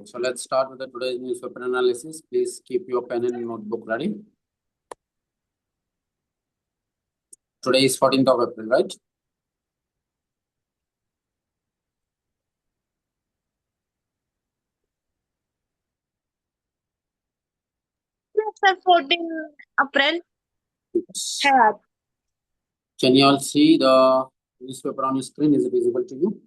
So let's start with the today's newspaper analysis. Please keep your pen and notebook ready. Today is 14th of April, right? Yes, sir, 14 April. Yes. Yeah. Can you all see the newspaper on your screen? Is it visible to you?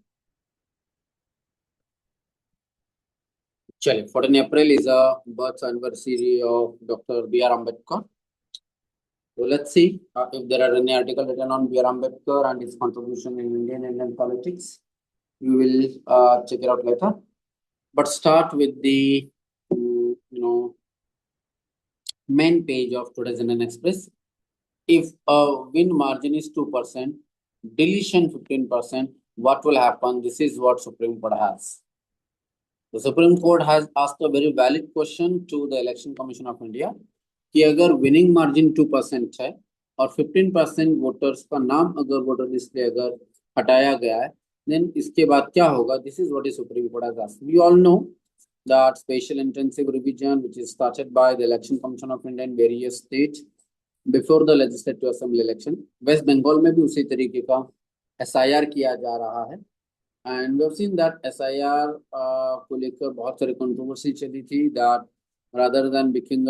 Chale, 14 April is a birth anniversary of Dr. B.R. Ambedkar. So let's see if there are any article written on B.R. Ambedkar and his contribution in Indian politics. We will check it out later. But start with the main page of today's Indian Express. If a win margin is 2%, deletion 15%, what will happen? This is what Supreme Court has. The Supreme Court has asked a very valid question to the Election Commission of India कि अगर winning margin 2% है और 15% voters का नाम अगर voter list से अगर हटाया गया है, then इसके बाद क्या होगा? This is what the Supreme Court has asked. We all know that special intensive revision, which is started by the Election Commission of India in various states before the legislative assembly election, West Bengal में भी उसी तरीके का SIR किया जा रहा है. And we have seen that SIR को लेकर बहुत सारी कंट्रोवर्सी चली थी that rather than becoming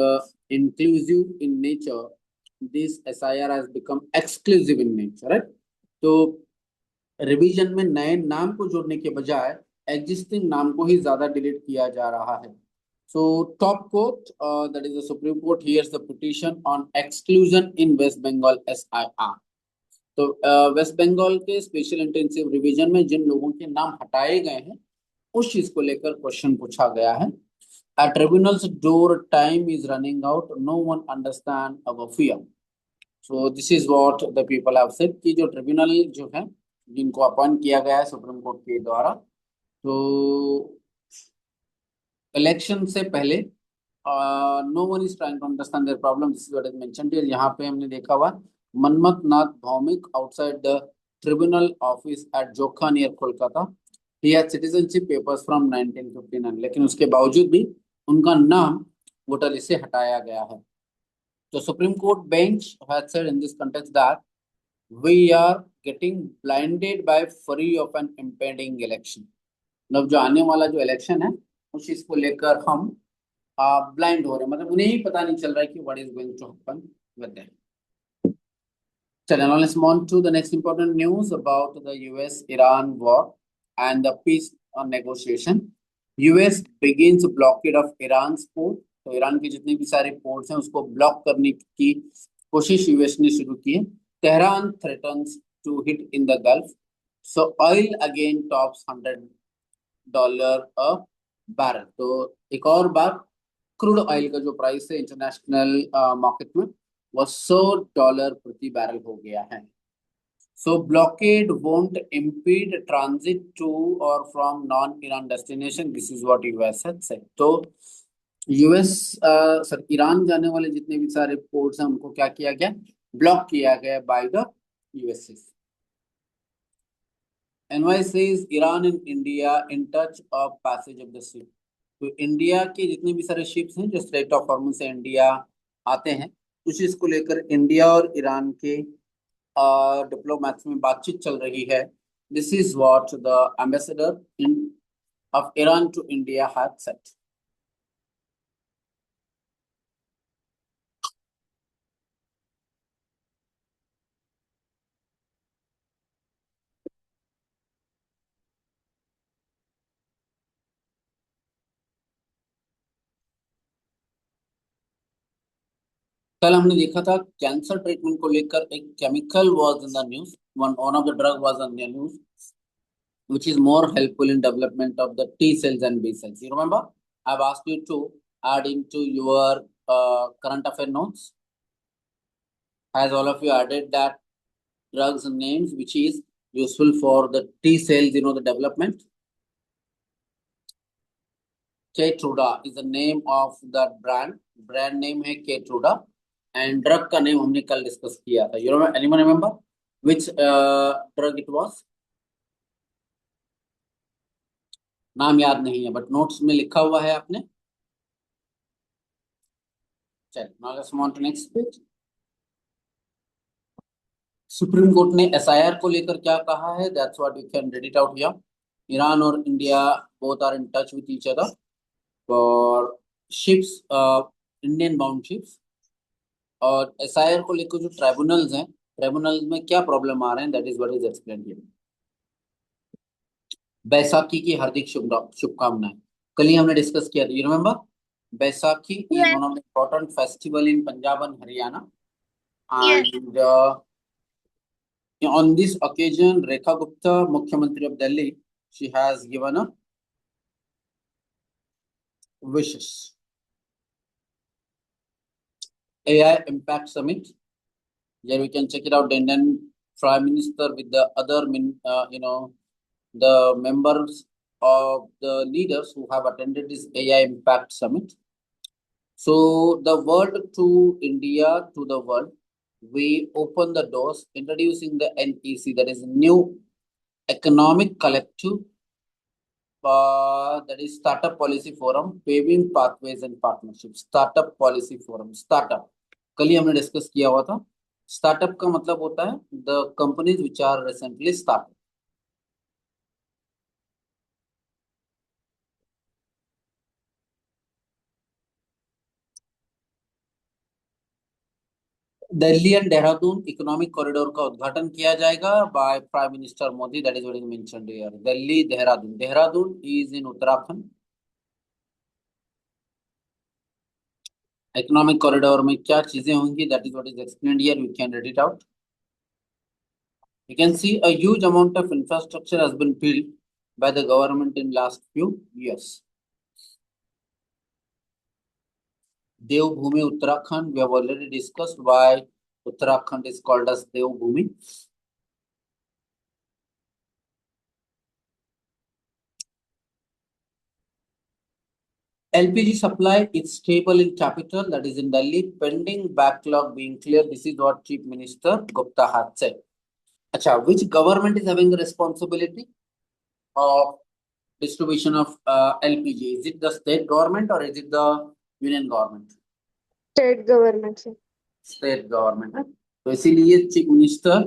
inclusive in nature, this SIR has become exclusive in nature, right? तो रिवीजन में नए नाम को जोड़ने के बजाय एग्जिस्टिंग नाम को ही ज्यादा डिलीट किया जा रहा है. So top court, that is the Supreme Court, hears the petition on exclusion in West Bengal SIR. तो वेस्ट बंगाल के स्पेशल इंटेंसिव रिवीजन में जिन लोगों के नाम हटाए गए हैं उस चीज को लेकर क्वेश्चन पूछा गया है. At tribunal's door, time is running out. No one understand our fear. So this is what the people have said कि जो ट्रिब्यूनल जो है जिनको अपॉइंट किया गया है सुप्रीम कोर्ट के द्वारा, तो इलेक्शन से पहले no one is trying to understand their problem. This is what is mentioned here. यहाँ पे हमने देखा हुआ Manmath Nath Bhowmik outside the tribunal office at Jokha near Kolkata. He had citizenship papers from 1959, लेकिन उसके बावजूद भी उनका नाम वोटर लिस्ट से हटाया गया है. तो Supreme Court bench had said in this context that we are getting blinded by fury of an impending election. मतलब जो आने वाला जो इलेक्शन है उस चीज को लेकर हम ब्लाइंड हो रहे हैं, मतलब उन्हें ही पता नहीं चल रहा है कि what is going to happen with them. चलिए, now let's move on to the next important news about the US-Iran war and the peace negotiation. US begins blockade of Iran's port. तो ईरान के जितने भी सारे ports हैं उसको block करने की कोशिश यूएस ने शुरू की है. Tehran threatens to hit in the Gulf. So oil again tops $100 a barrel. तो एक और बार क्रूड ऑयल का जो प्राइस है इंटरनेशनल मार्केट में वो $100 प्रति बैरल हो गया है. So blockade won't impede transit to और from non Iran destination. This is what US had said. तो यूएस सर ईरान जाने वाले जितने भी सारे पोर्ट्स हैं उनको क्या किया गया? ब्लॉक किया गया by the USA. NY says Iran and India in touch of passage of the ship. तो इंडिया के जितने भी सारे शिप्स हैं जो स्ट्रेट ऑफ हॉर्मुज से इंडिया आते हैं उस चीज को लेकर इंडिया और ईरान के डिप्लोमैट्स में बातचीत चल रही है. This is what the ambassador of Iran to India had said. कल हमने देखा था कैंसर ट्रीटमेंट को लेकर एक chemical was in the news. One of the drug was in the news which is more helpful in development of the T cells and B cells. You remember I've asked you to add into your current affair notes. Has all of you added that drugs names which is useful for the T cells, you know, the development? Keytruda is the name of that brand. Brand name है Keytruda and drug का name हमने कल discuss किया था. You remember? Anyone remember which drug it was? नाम याद नहीं है बट नोट्स में लिखा हुआ है आपने। चल now let's move on to next page. Supreme court ने एसआईआर को लेकर क्या कहा है, that's what you can read it out here. Iran और India both are in touch with each other for ships, Indian bound ships. और SIR को लेकर जो ट्राइब्यूनल्स हैं, ट्राइब्यूनल्स में क्या प्रॉब्लम आ रहे हैं, that is what is explained here. Baisakhi की हार्दिक शुभकामनाएं। कल ही हमने डिस्कस किया था, you remember. Baisakhi is Yes, one of the important festival in Punjab and Haryana, yes. and on this occasion Rekha Gupta, Mukhyamantri of Delhi, she has given a wishes. AI Impact Summit, here we can check it out. The Indian Prime Minister with the other the members of the leaders who have attended this AI Impact Summit. So the world to India, to the world, we open the doors, introducing the NEC, that is New Economic Collective, that is Startup Policy Forum, Paving Pathways and Partnerships. Startup Policy Forum, startup. कल ही हमने discuss किया हुआ था। Startup का मतलब होता है the companies which are recently started. Delhi and Dehradun economic corridor का उद्घाटन किया जाएगा by prime minister Modi, that is what is mentioned here. Delhi Dehradun, Dehradun is in Uttarakhand. Economic corridor में क्या चीजें होंगी, that is what is explained here, we can read it out. You can see a huge amount of infrastructure has been built by the government in last few years. Devbhoomi Uttarakhand, we have already discussed why Uttarakhand is called as Devbhoomi. LPG supply is stable in capital, that is in Delhi, pending backlog being clear. This is what Chief Minister Gupta had said. Acha, which government is having the responsibility of distribution of LPG? Is it the state government or is it the union government? State government, sir. State government है। तो इसीलिए chief minister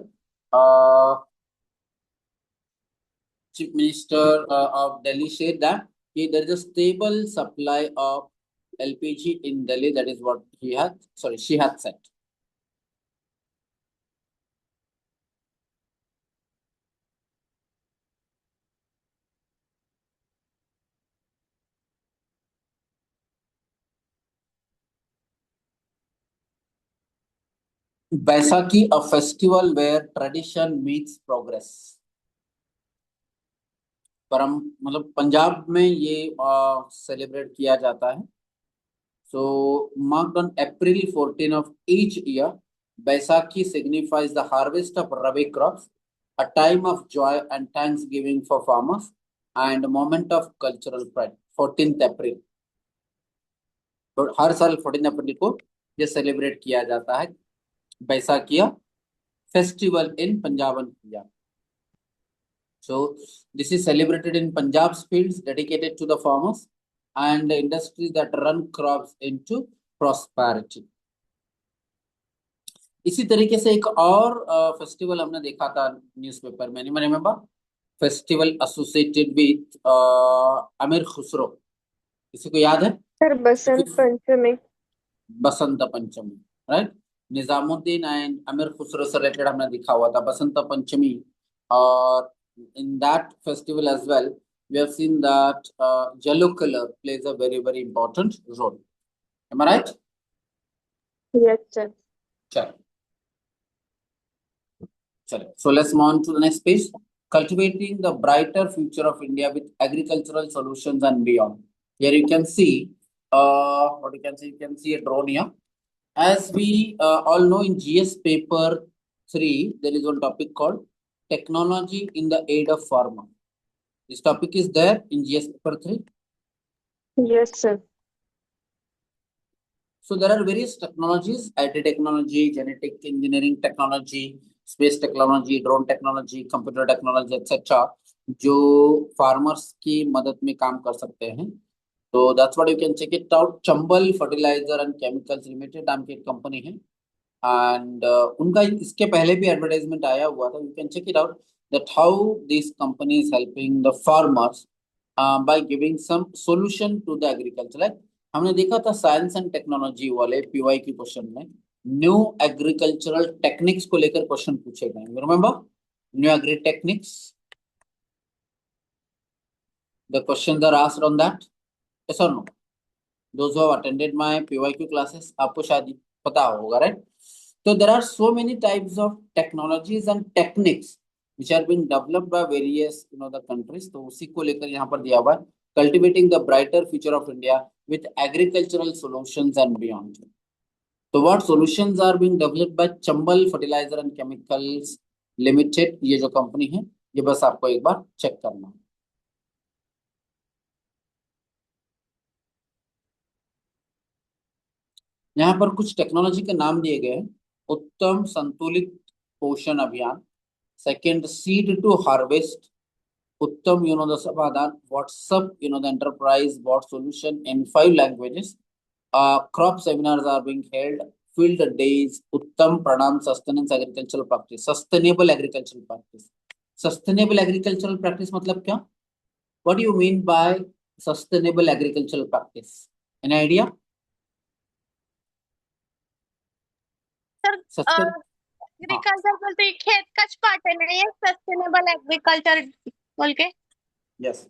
of Delhi said that there is a stable supply of LPG in Delhi, that is what she had said. Baisakhi, a festival where tradition meets progress. मतलब पंजाब में ये celebrate किया जाता है। So marked on April 14 of each year, Baisakhi signifies the harvest of Rabi crops, a time of joy and thanksgiving for farmers, and a moment of cultural pride. 14th April. तो हर साल 14 अप्रैल को ये celebrate किया जाता है Baisakhi festival in Punjab and Punjab. So this is celebrated in Punjab's fields dedicated to the farmers and the industries that run crops into prosperity. इसी तरीके से एक और फेस्टिवल हमने देखा था न्यूज़पेपर में, नहीं रिमेम्बर, फेस्टिवल एसोसिएटेड विद अमीर खुसरो। किसी को याद है? Sir Basant Panchami. Basant Panchami, right. Nizamuddin and अमीर खुसरो से रिलेटेड हमने दिखा हुआ था बसंत पंचमी। और in that festival as well, we have seen that yellow color plays a very, very important role. Am I right? Yes, sir. Sure. So let's move on to the next page. Cultivating the brighter future of India with agricultural solutions and beyond. Here you can see, what you can see a drone here. As we all know, in GS paper 3, there is one topic called technology in the aid of farmer. This topic is there in GS paper 3. Yes, sir. So there are various technologies: IT technology, genetic engineering technology, space technology, drone technology, computer technology, etc. जो फार्मर्स की मदद में काम कर सकते हैं। तो that's what you can check it out. Chambal fertiliser and chemicals limited नाम की एक कंपनी है, एंड उनका इसके पहले भी एडवर्टाइजमेंट आया हुआ था। You can check it out that how this company is helping the farmers by giving some solution to the agriculture. हमने देखा था साइंस एंड टेक्नोलॉजी वाले पीवाई की क्वेश्चन में न्यू एग्रीकल्चरल टेक्निक्स को लेकर क्वेश्चन पूछे गए, remember new agri techniques, the questions are asked on that, yes or no? Those who have attended my PYQ classes, आपको शायद पता होगा, right? So there are so many types of technologies and techniques which are being developed by various the countries. तो उसी को लेकर यहाँ पर दिया हुआ है cultivating the brighter future of India with agricultural solutions and beyond. तो what solutions are being developed by Chambal Fertilizer and Chemicals Limited, ये जो कंपनी है, ये बस आपको एक बार चेक करना है। यहाँ पर कुछ टेक्नोलॉजी के नाम दिए गए हैं। उत्तम संतुलित पोषण अभियान, second seed to harvest, Uttam the समाधान, WhatsApp the enterprise bot solution in 5 languages, crop seminars are being held, field days, Uttam प्रणाम sustenance agricultural practice, sustainable agricultural practice. Sustainable agricultural practice मतलब क्या? What do you mean by sustainable agricultural practice? Any idea? Sir agriculture बोलते ही खेत का part है ना, ये सस्टेनेबल एग्रीकल्चर बोल के। यस,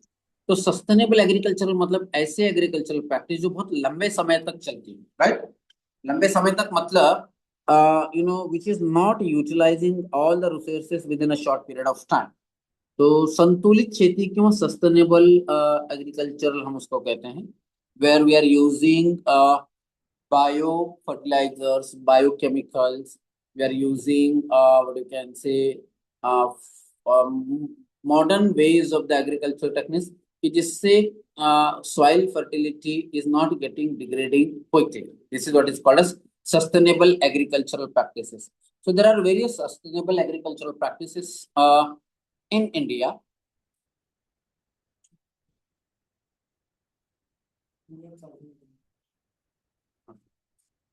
तो सस्टेनेबल एग्रीकल्चर मतलब ऐसे एग्रीकल्चरल प्रैक्टिस जो बहुत लंबे समय तक चलती है, राइट? लंबे समय तक मतलब which is not utilising all the resources within a short period of time. तो संतुलित खेती क्यों सस्टेनेबल एग्रीकल्चर हम उसको कहते हैं, where we are using bio fertilizers, biochemicals, we are using what you can say uh, modern ways of the agricultural techniques कि जिससे soil fertility is not getting degrading quickly. This is what is called as sustainable agricultural practices. So there are various sustainable agricultural practices in India.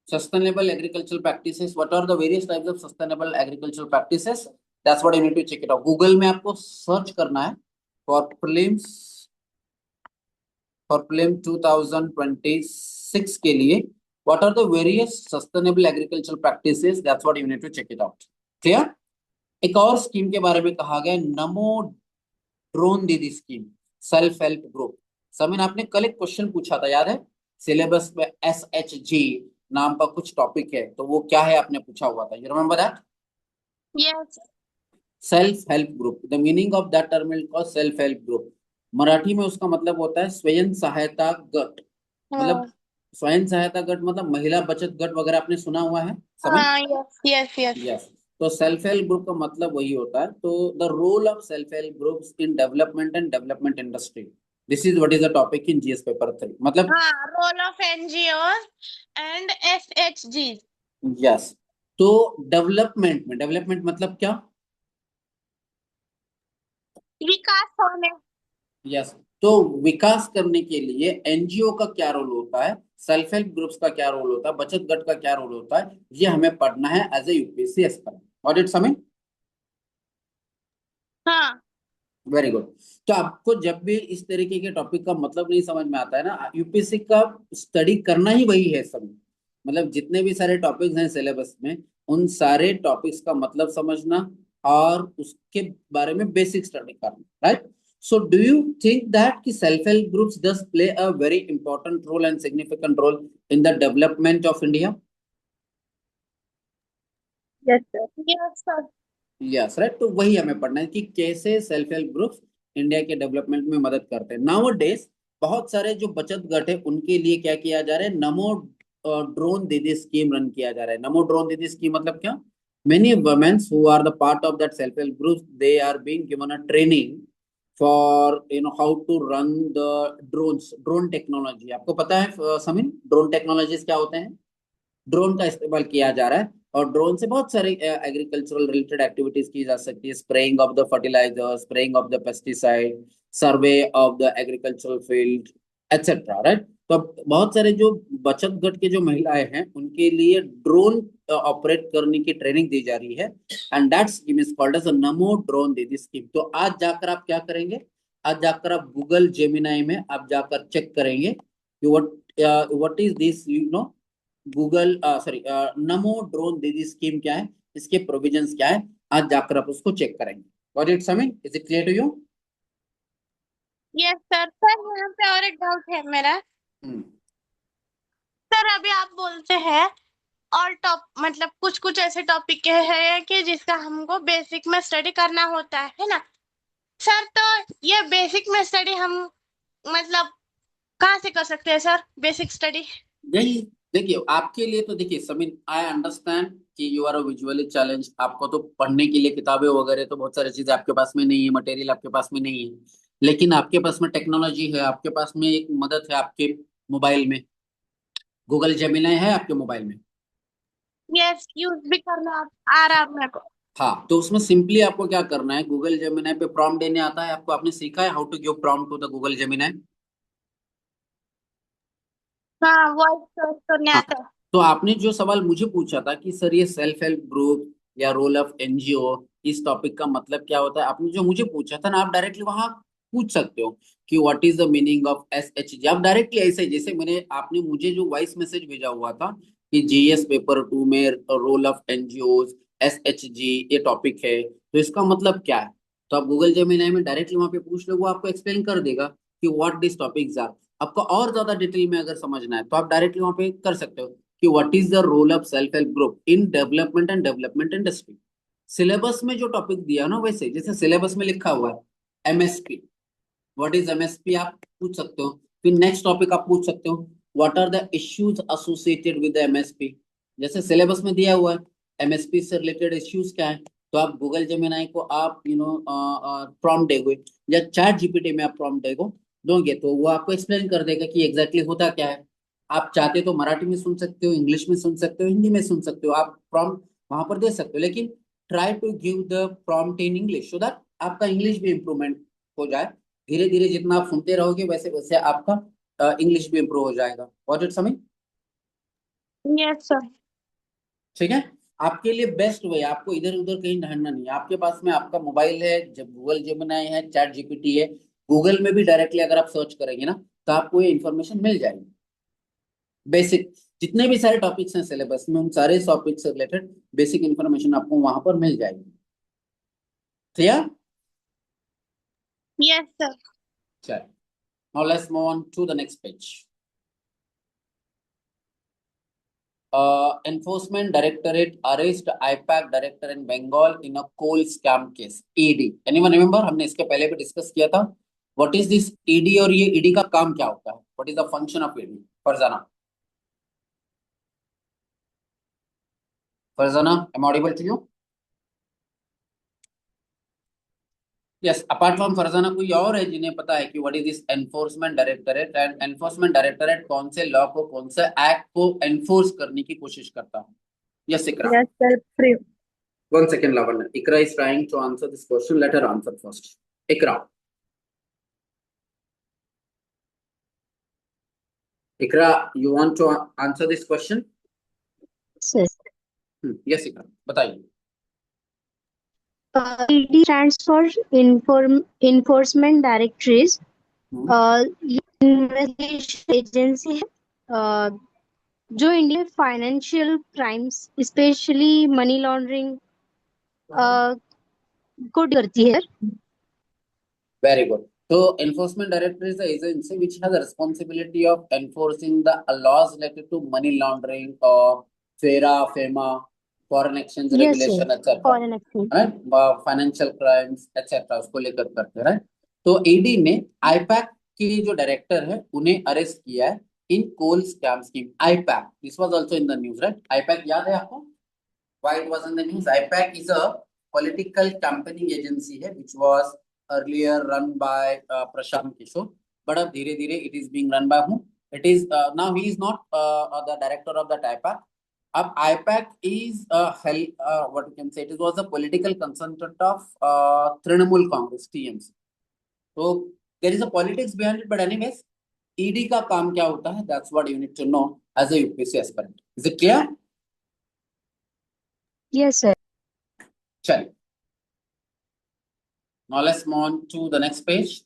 Sustainable agricultural practices. What are the various types of sustainable agricultural practices? That's what you need to check it out. Google में आपको search करना है for prelim 2026 के लिए what are the various sustainable agricultural practices. That's what you need to check it out. Clear? एक और scheme के बारे में कहा गया, नमो drone Didi scheme, self help group. Sameen आपने कल एक क्वेश्चन पूछा था, याद है? सिलेबस में SHG नाम का कुछ टॉपिक है, तो वो क्या है आपने पूछा हुआ था, you remember that? Yes. Self help group, the meaning of that term is called self help group. Marathi में उसका मतलब होता है स्वयं सहायता गट। मतलब स्वयं सहायता गट मतलब महिला बचत गट वगैरह, आपने सुना हुआ है Sameen? Yes yes yes. Yes, तो सेल्फ हेल्प ग्रुप का मतलब वही होता है। तो the role of self help groups in development and development industry, this is what is the topic in GS paper 3। मतलब role of NGO and SHG. Yes, तो development में, डेवलपमेंट मतलब क्या? विकास होने। यस, तो विकास करने के लिए एनजीओ का क्या रोल होता है, सेल्फ हेल्प ग्रुप्स का क्या रोल होता है, बचत गट का क्या रोल होता है, ये हमें पढ़ना है as a UPSC aspirant. What it समीन? हाँ। Very good. तो आपको जब भी इस तरीके के टॉपिक का मतलब नहीं समझ में आता है ना, यूपीएससी का स्टडी करना ही वही है सब। मतलब जितने भी सारे टॉपिक्स हैं सिलेबस में, उन सारे टॉपिक्स का मतलब समझना और उसके बारे में बेसिक स्टडी करना, right? So do you think that कि self help groups does play a very important role and significant role in the development of India? Yes sir. Yes sir. Yes, right. तो वही हमें पढ़ना है कि कैसे self help groups India के development में मदद करते हैं। नाउ डेज बहुत सारे जो बचत गट है उनके लिए क्या किया जा रहा है, नमो ड्रोन दीदी स्कीम रन किया जा रहा है। नमो ड्रोन दीदी स्कीम मतलब क्या? Many women who are the part of that self help group, they are being given a training for how to run the drones, drone technology. आपको पता है समीन ड्रोन टेक्नोलॉजीज क्या होते हैं? ड्रोन का इस्तेमाल किया जा रहा है और ड्रोन से बहुत सारे एग्रीकल्चरल रिलेटेड एक्टिविटीज की जा सकती है, spraying of the fertiliser, spraying of the pesticide, survey of the agricultural field etcetera, right. तो अब बहुत सारे जो बचत गट के जो महिलाएं हैं उनके लिए ड्रोन ऑपरेट करने की ट्रेनिंग दी जा रही है, and that scheme is called as Namo drone Didi scheme. तो आज जाकर आप क्या करेंगे, आज जाकर आप गूगल जेमिनाई में आप जाकर चेक करेंगे कि what is this, you know, Google sorry NaMo drone Didi scheme क्या है, इसके प्रोविजंस क्या है, आज जाकर आप उसको चेक करेंगे। What it Sameen, is it clear to you? Yes sir. Sir यहाँ पे और एक डाउट है मेरा। सर अभी आप बोलते हैं और टॉप मतलब कुछ कुछ ऐसे टॉपिक है कि जिसका हमको बेसिक में स्टडी करना होता है ना सर। तो ये बेसिक में स्टडी हम मतलब कहाँ से कर सकते हैं सर बेसिक स्टडी? यही देखिए, आपके लिए तो देखिए समीन, आई अंडरस्टैंड कि you are a visually challenge, आपको तो पढ़ने के लिए किताबें वगैरह तो बहुत सारी चीजें आपके पास में नहीं है, मटेरियल आपके पास में नहीं है, लेकिन आपके पास में टेक्नोलॉजी है, आपके पास में एक मदद है आपके मोबाइल में, गूगल जेमिनाई है आपके मोबाइल में। यस यूज भी करना आ रहा है मेरे को। हाँ, तो उसमें सिंपली आपको क्या करना है, गूगल जेमिनाई पे प्रॉम्प्ट देने आता है आपको, आपने सीखा है how to give prompt to the Google Gemini? हाँ वॉइस सर्च करने हाँ, आता है। तो आपने जो सवाल मुझे पूछा था कि सर ये सेल्फ हेल्प ग्रुप या रोल ऑफ एनजीओ, इस टॉपिक का मतलब क्या होता है, आपने जो मुझे पूछा था ना, आप डायरेक्टली वहां पूछ सकते हो कि what is the meaning of SHG। आप डायरेक्टली ऐसे, जैसे मैंने, आपने मुझे जो वॉइस मैसेज भेजा हुआ था कि GS पेपर 2 में रोल ऑफ एनजीओ SHG ये टॉपिक है, तो इसका मतलब क्या है, तो आप गूगल जेमिनाई में डायरेक्टली वहां पे पूछ लो, वो आपको एक्सप्लेन कर देगा कि व्हाट दिस टॉपिक्स आर। आपको और ज्यादा डिटेल में अगर समझना है तो आप डायरेक्टली वहां पे कर सकते हो कि what is the role of self help group in development and development industry. Syllabus में जो टॉपिक दिया ना, वैसे जैसे सिलेबस में लिखा हुआ है MSP, व्हाट इज MSP आप पूछ सकते हो। फिर नेक्स्ट टॉपिक आप पूछ सकते हो, what are the issues associated with MSP। जैसे सिलेबस में दिया हुआ है MSP से रिलेटेड इश्यूज क्या है, तो आप गूगल जेमिनाई को आप प्रॉम्प्ट दोगे या चैट GPT में आप प्रॉम्प्ट दोगे तो वो आपको एक्सप्लेन कर देगा कि एग्जैक्टली होता क्या है। आप चाहते तो मराठी में सुन सकते हो, इंग्लिश में सुन सकते हो, हिंदी में सुन सकते हो, आप प्रॉम्प्ट वहां पर दे सकते हो, लेकिन try to give the prompt in English so that आपका इंग्लिश भी इम्प्रूवमेंट हो जाए। धीरे धीरे जितना आप सुनते रहोगे वैसे वैसे आपका इंग्लिश भी इम्प्रूव हो जाएगा। What it Sameen? Yes sir. ठीक है, आपके लिए बेस्ट वे, आपको इधर उधर कहीं ढूंढना नहीं है, आपके पास में आपका मोबाइल है, जब गूगल जेमिनाई है, चैट GPT है, गूगल में भी डायरेक्टली अगर आप सर्च करेंगे ना तो आपको ये इन्फॉर्मेशन मिल जाएगी। बेसिक जितने भी सारे टॉपिक्स हैं सिलेबस में, उन सारे टॉपिक से रिलेटेड बेसिक इन्फॉर्मेशन आपको वहां पर मिल जाएगी। क्लियर? Yes sir. चलिए, now let's move on to the next page. Enforcement Directorate arrest IPAC director in Bengal in a coal scam case. ED. Anyone remember? हमने इसके पहले भी डिस्कस किया था। What is this ED और ये ED का काम क्या होता है? What is the function of ED? Farzana, Farzana, am I audible to you? Yes. Apart from Farzana कोई और है जिन्हें पता है कि what is this Enforcement Directorate, and Enforcement Directorate कौन से लॉ को, कौन से एक्ट को एनफोर्स करने की कोशिश करता है? Yes, Iqra. Yes, sir. Free. 1 second, Lavanya. Ikra is trying to answer this question. Let her answer first. Ikra. Ikra, you want to answer this question? Sir. Yes, Ikra. बताइए. ED stands for Enforcement Directorates. ये investigation agency है जो India में financial crimes specially money laundering को करती है। Very good. So, Enforcement Directorate is the agency which has the responsibility of enforcing the laws related to money laundering or FERA, FEMA, foreign exchange Yes, regulation, sir. etc. Foreign exchange. right? Financial crimes, etc. उसको लेकर करते हैं, right? तो ED ने IPAC के जो director है उन्हें अरेस्ट किया है in coal scam scheme. IPAC, this was also in the news, right? IPAC याद है आपको? Why it was in the news? IPAC is a political campaigning agency है which was earlier run by Prashant Kishore, but अब धीरे धीरे it is being run by whom? It is now he is not the director of the IPAC. अब IPAC is what you can say, it was a political consultant of Trinamool Congress TMC. तो there is a politics behind it, but anyways, ED का काम क्या होता है, that's what you need to know as a UPSC aspirant. Is it clear? Yes, sir. चलिए, now let's move on to the next page.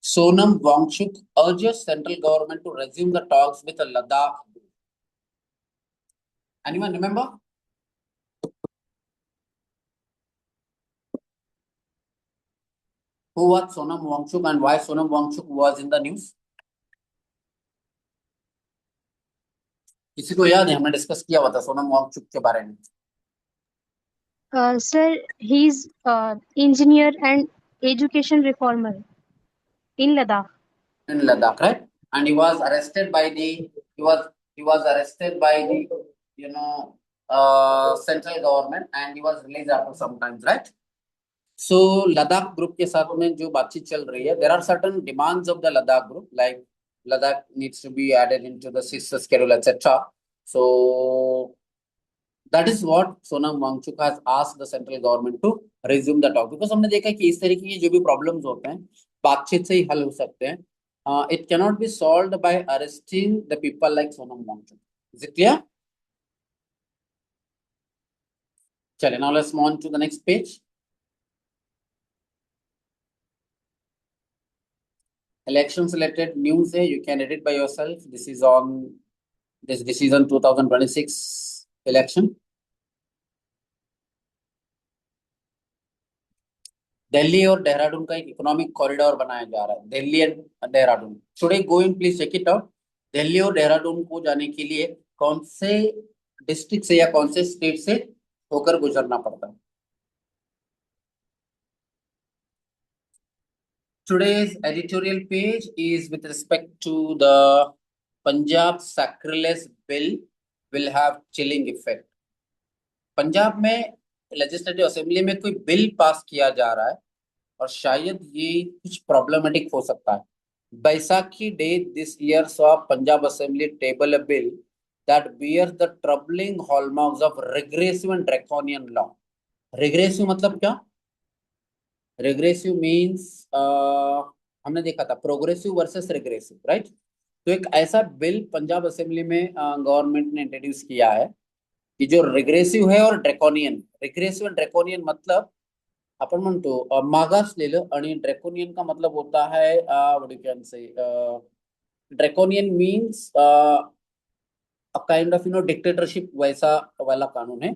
Sonam Wangchuk urges central government to resume the talks with the Ladakh. Anyone remember? Who was Sonam Wangchuk and why Sonam Wangchuk was in the news? किसी को याद है, हमने discuss किया हुआ था सोनम वांगचुक के बारे में. Sir, he's engineer and education reformer in Ladakh. In Ladakh, right? And he was arrested by the central government, and he was released after some time, right? So Ladakh group के साथ में जो बातचीत चल रही है, there are certain demands of the Ladakh group, like Ladakh needs to be added into the CIS schedule, etc. So that is what Sonam Wangchuk has asked the central government to resume the talk, because हमने देखा कि इस तरीके की जो भी problems होते हैं बातचीत से ही हल हो सकते हैं. It cannot be solved by arresting the people like Sonam Wangchuk. Is it clear? चलिए, now let's move on to the next page. Elections related news है, you can read it by yourself. This is on 2026 election. Delhi और देहरादून का एक economic corridor बनाया जा रहा है, Delhi and Dehradun. Today going please check it out. Delhi और देहरादून को जाने के लिए कौन से डिस्ट्रिक्ट से या कौन से स्टेट से होकर गुजरना पड़ता है? Today's editorial page is with respect to the Punjab sacrilege bill will have chilling effect. Punjab में लेजिस्लेटिव असेंबली में कोई बिल पास किया जा रहा है और शायद ये कुछ प्रॉब्लमेटिक हो सकता है. Baisakhi day this year saw Punjab assembly table a bill that bears the troubling hallmarks of regressive and draconian law. Regressive मतलब क्या? Regressive means हमने देखा था प्रोग्रेसिव वर्सेस रिग्रेसिव, राइट? तो एक ऐसा बिल पंजाब असेंबली में गवर्नमेंट ने इंट्रोड्यूस किया है की जो रिग्रेसिव है और ड्रैकोनियन. रिग्रेसिव एंड ड्रैकोनियन मतलब आपण म्हणतो मागासलेलं, आणि ड्रैकोनियन का मतलब होता है what you can say, draconian means a kind of dictatorship, वैसा वाला कानून है.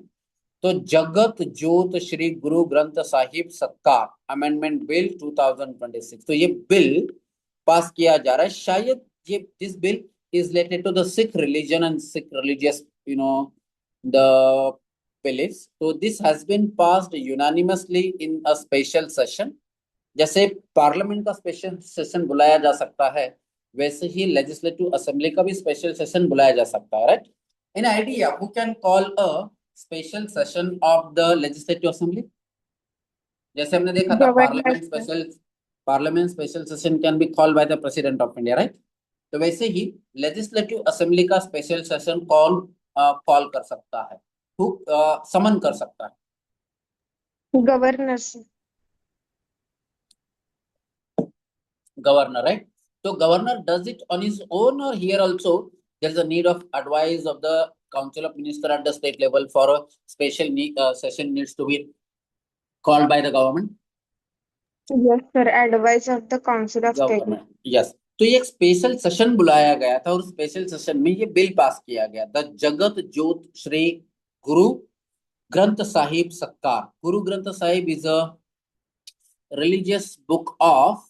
तो जगत जोत श्री गुरु ग्रंथ साहिब सत्कार अमेंडमेंट बिल 2026, तो ये बिल पास किया जा रहा है. शायद ये this bill is related to the Sikh religion and Sikh religious, the beliefs. So this has been passed unanimously in a special session. जैसे पार्लियामेंट का स्पेशल सेशन बुलाया जा सकता है, वैसे ही लेजिस्लेटिव असेंबली का भी स्पेशल सेशन बुलाया जा सकता है, right? An idea who can call a special session of the legislative assembly? जैसे हमने देखा था parliament special session can be called by the president of India, right? तो वैसे ही लेजिस्लेटिव असेंबली का स्पेशल सेशन कौन कॉल कर सकता है, समन कर सकता है? गवर्नर से. Governor, right? So governor does it on his own, or here also there is a need of advice of the council of minister at the state level for a special session needs to be called by the government? Yes, sir. Advice of the council of state. Government, yes. तो ये एक special session बुलाया गया था और special session में ये bill pass किया गया. द जगत जोत श्री गुरु ग्रंथ साहिब सत्कार. Guru Granth Sahib is a religious book of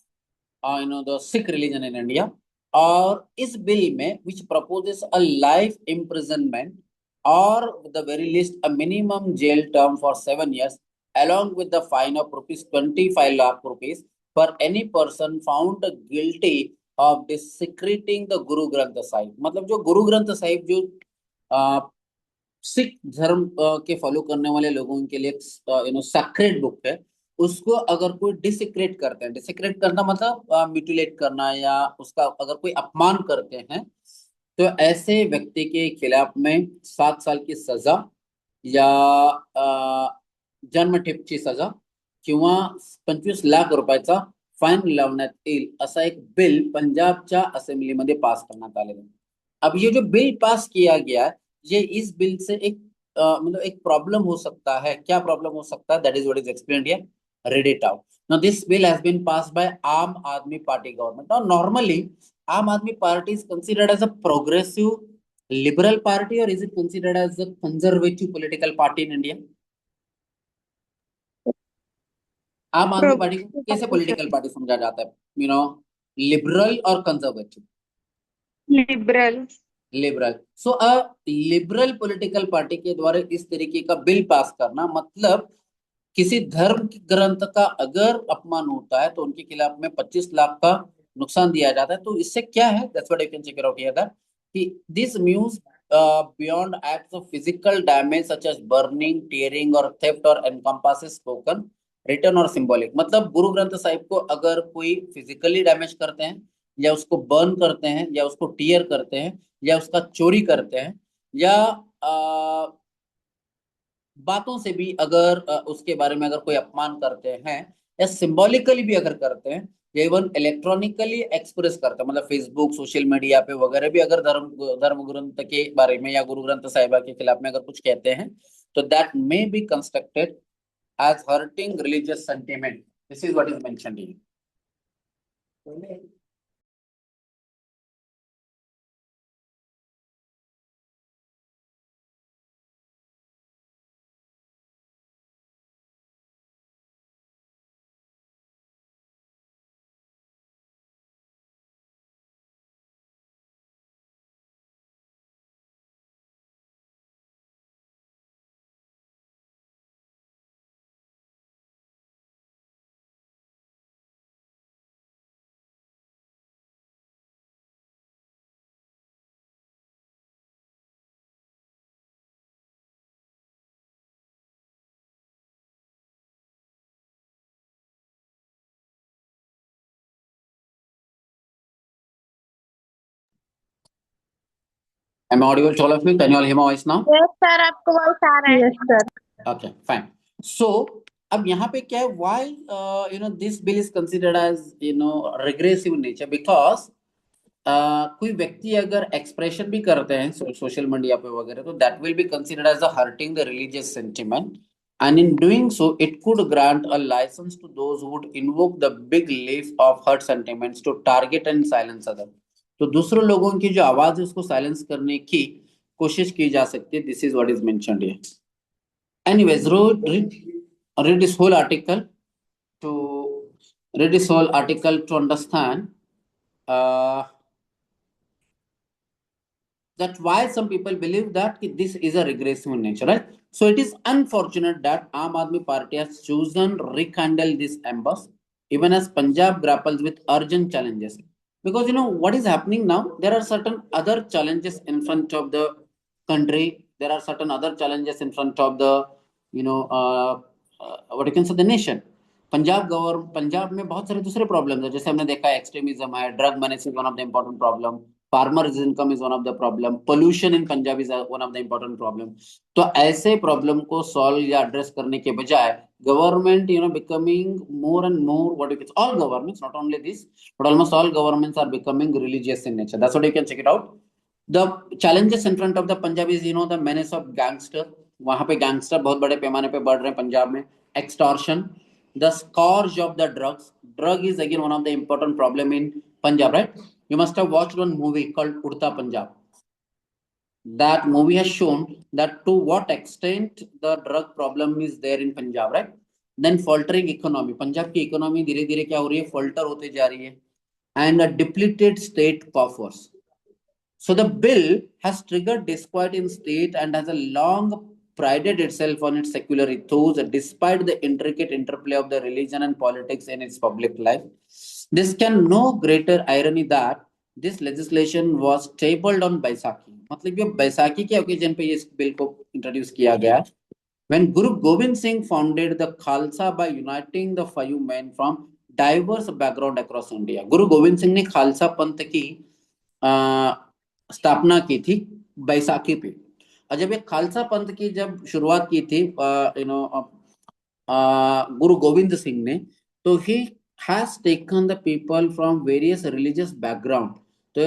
the Sikh religion in India. और इस बिल में which proposes a life imprisonment or the very least a minimum jail term for 7 years along with the fine of rupees 25 lakh rupees for any person found guilty of desecrating the Guru Granth Sahib. मतलब जो गुरु ग्रंथ साहिब जो सिख धर्म के follow करने वाले लोगों के लिए सैक्रेड बुक है, उसको अगर कोई डिसिक्रेट करते हैं, डिसिक्रेट करना मतलब म्यूटिलेट करना या उसका अगर कोई अपमान करते हैं, तो ऐसे व्यक्ती के खिलाफ में 7 साल की सजा या जन्मठेपची सजा किंवा 25 लाख रुपयाचा फाईन लावण्यात येईल, असा एक बिल पंजाबच्या असेंब्लीमध्ये पास करण्यात आलेला है। अब ये जो बिल पास किया गया, ये इस बिल से एक मतलब एक प्रॉब्लम हो सकता है। क्या प्रॉब्लम हो सकता है? That is what is explained here, read it out. Now this bill has been passed by Aam Aadmi Party government. Now normally Aam Aadmi Party is considered as a progressive liberal party, or is it considered as a conservative political party in India? आम आदमी party को कैसे political party समझा जाता है? Liberal और conservative? Liberal. Liberal. So a liberal political party के द्वारा इस तरीके का बिल पास करना मतलब किसी धर्म ग्रंथ का अगर अपमान होता है तो उनके खिलाफ में 25 लाख का नुकसान दिया जाता है। तो इससे क्या है? That's what you can check it out here, that कि this means beyond acts of physical damage such as burning, tearing और थेफ्ट और एनकम्पासेस स्पोकन, रिटन और सिंबॉलिक। मतलब गुरु ग्रंथ साहिब को अगर कोई फिजिकली डैमेज करते हैं या उसको बर्न करते हैं या उसको टीयर करते हैं या उसका चोरी करते हैं या बातों से भी अगर उसके बारे में अगर कोई अपमान करते हैं या सिंबॉलिकली भी अगर करते हैं या इवन इलेक्ट्रॉनिकली एक्सप्रेस करते हैं, मतलब फेसबुक सोशल मीडिया पे वगैरह भी अगर धर्म ग्रंथ के बारे में या गुरु ग्रंथ साहिबा के खिलाफ में अगर कुछ कहते हैं, तो that may be constructed as hurting religious sentiment. This is what is mentioned here. Am I audible to all of you? Can you all hear my voice now? Yes sir, आपको वॉइस आ रहा है। Yes sir. Okay, fine. So अब यहाँ पे क्या है? Why this bill is considered as regressive in nature? Because कोई व्यक्ति अगर एक्सप्रेशन भी करते हैं सोशल मीडिया पे वगैरह, तो that will be considered as a hurting the religious sentiment, and in doing so it could grant a license to those who would invoke the big leaf of hurt sentiments to target and silence others. तो दूसरे लोगों की जो आवाज है उसको silence करने की कोशिश की जा सकती है। This is what is mentioned here. Anyways, read this whole article to understand that why some people believe that this is a regressive in nature, right? So it is unfortunate that Aam Aadmi Party has chosen rekindle this embers even as Punjab grapples with urgent challenges. Because what is happening now, there are certain other challenges in front of the country, there are certain other challenges in front of the what you can say the nation. Punjab में बहुत सारे दूसरे problems है, जैसे हमने देखा extremism है, drug money is one of the important problem, farmers income is one of the problem, pollution in Punjab is one of the important problem. तो ऐसे प्रॉब्लम को सॉल्व या एड्रेस करने के बजाय government becoming more and more what you can, all governments, not only this but almost all governments are becoming religious in nature. That's what you can check it out. The challenges in front of the Punjab is the menace of gangster. वहां पे gangster बहुत बड़े पैमाने पे बढ़ रहे हैं पंजाब में। Extortion, the scourge of the drugs. Drug is again one of the important problem in Punjab, right? You must have watched one movie called Udta Punjab. That movie has shown that to what extent the drug problem is there in Punjab, right? Then faltering economy. Punjab की economy धीरे धीरे क्या हो रही है? Falter होते जा रही है, and a depleted state coffers. So the bill has triggered disquiet in state and has a long prided itself on its secular ethos despite the intricate interplay of the religion and politics in its public life. This can no greater irony that this legislation was tabled on Baisakhi. मतलब ये बैसाखी के occasion पे इस bill को introduce किया गया। When Guru Gobind Singh founded the Khalsa by uniting the 5 men from diverse background across India. गुरु गोविंद सिंह ने खालसा पंथ की स्थापना की थी बैसाखी पे। और जब ये खालसा पंथ की जब शुरुआत की थी गुरु गोविंद सिंह ने, तो he has taken the people from various religious background. So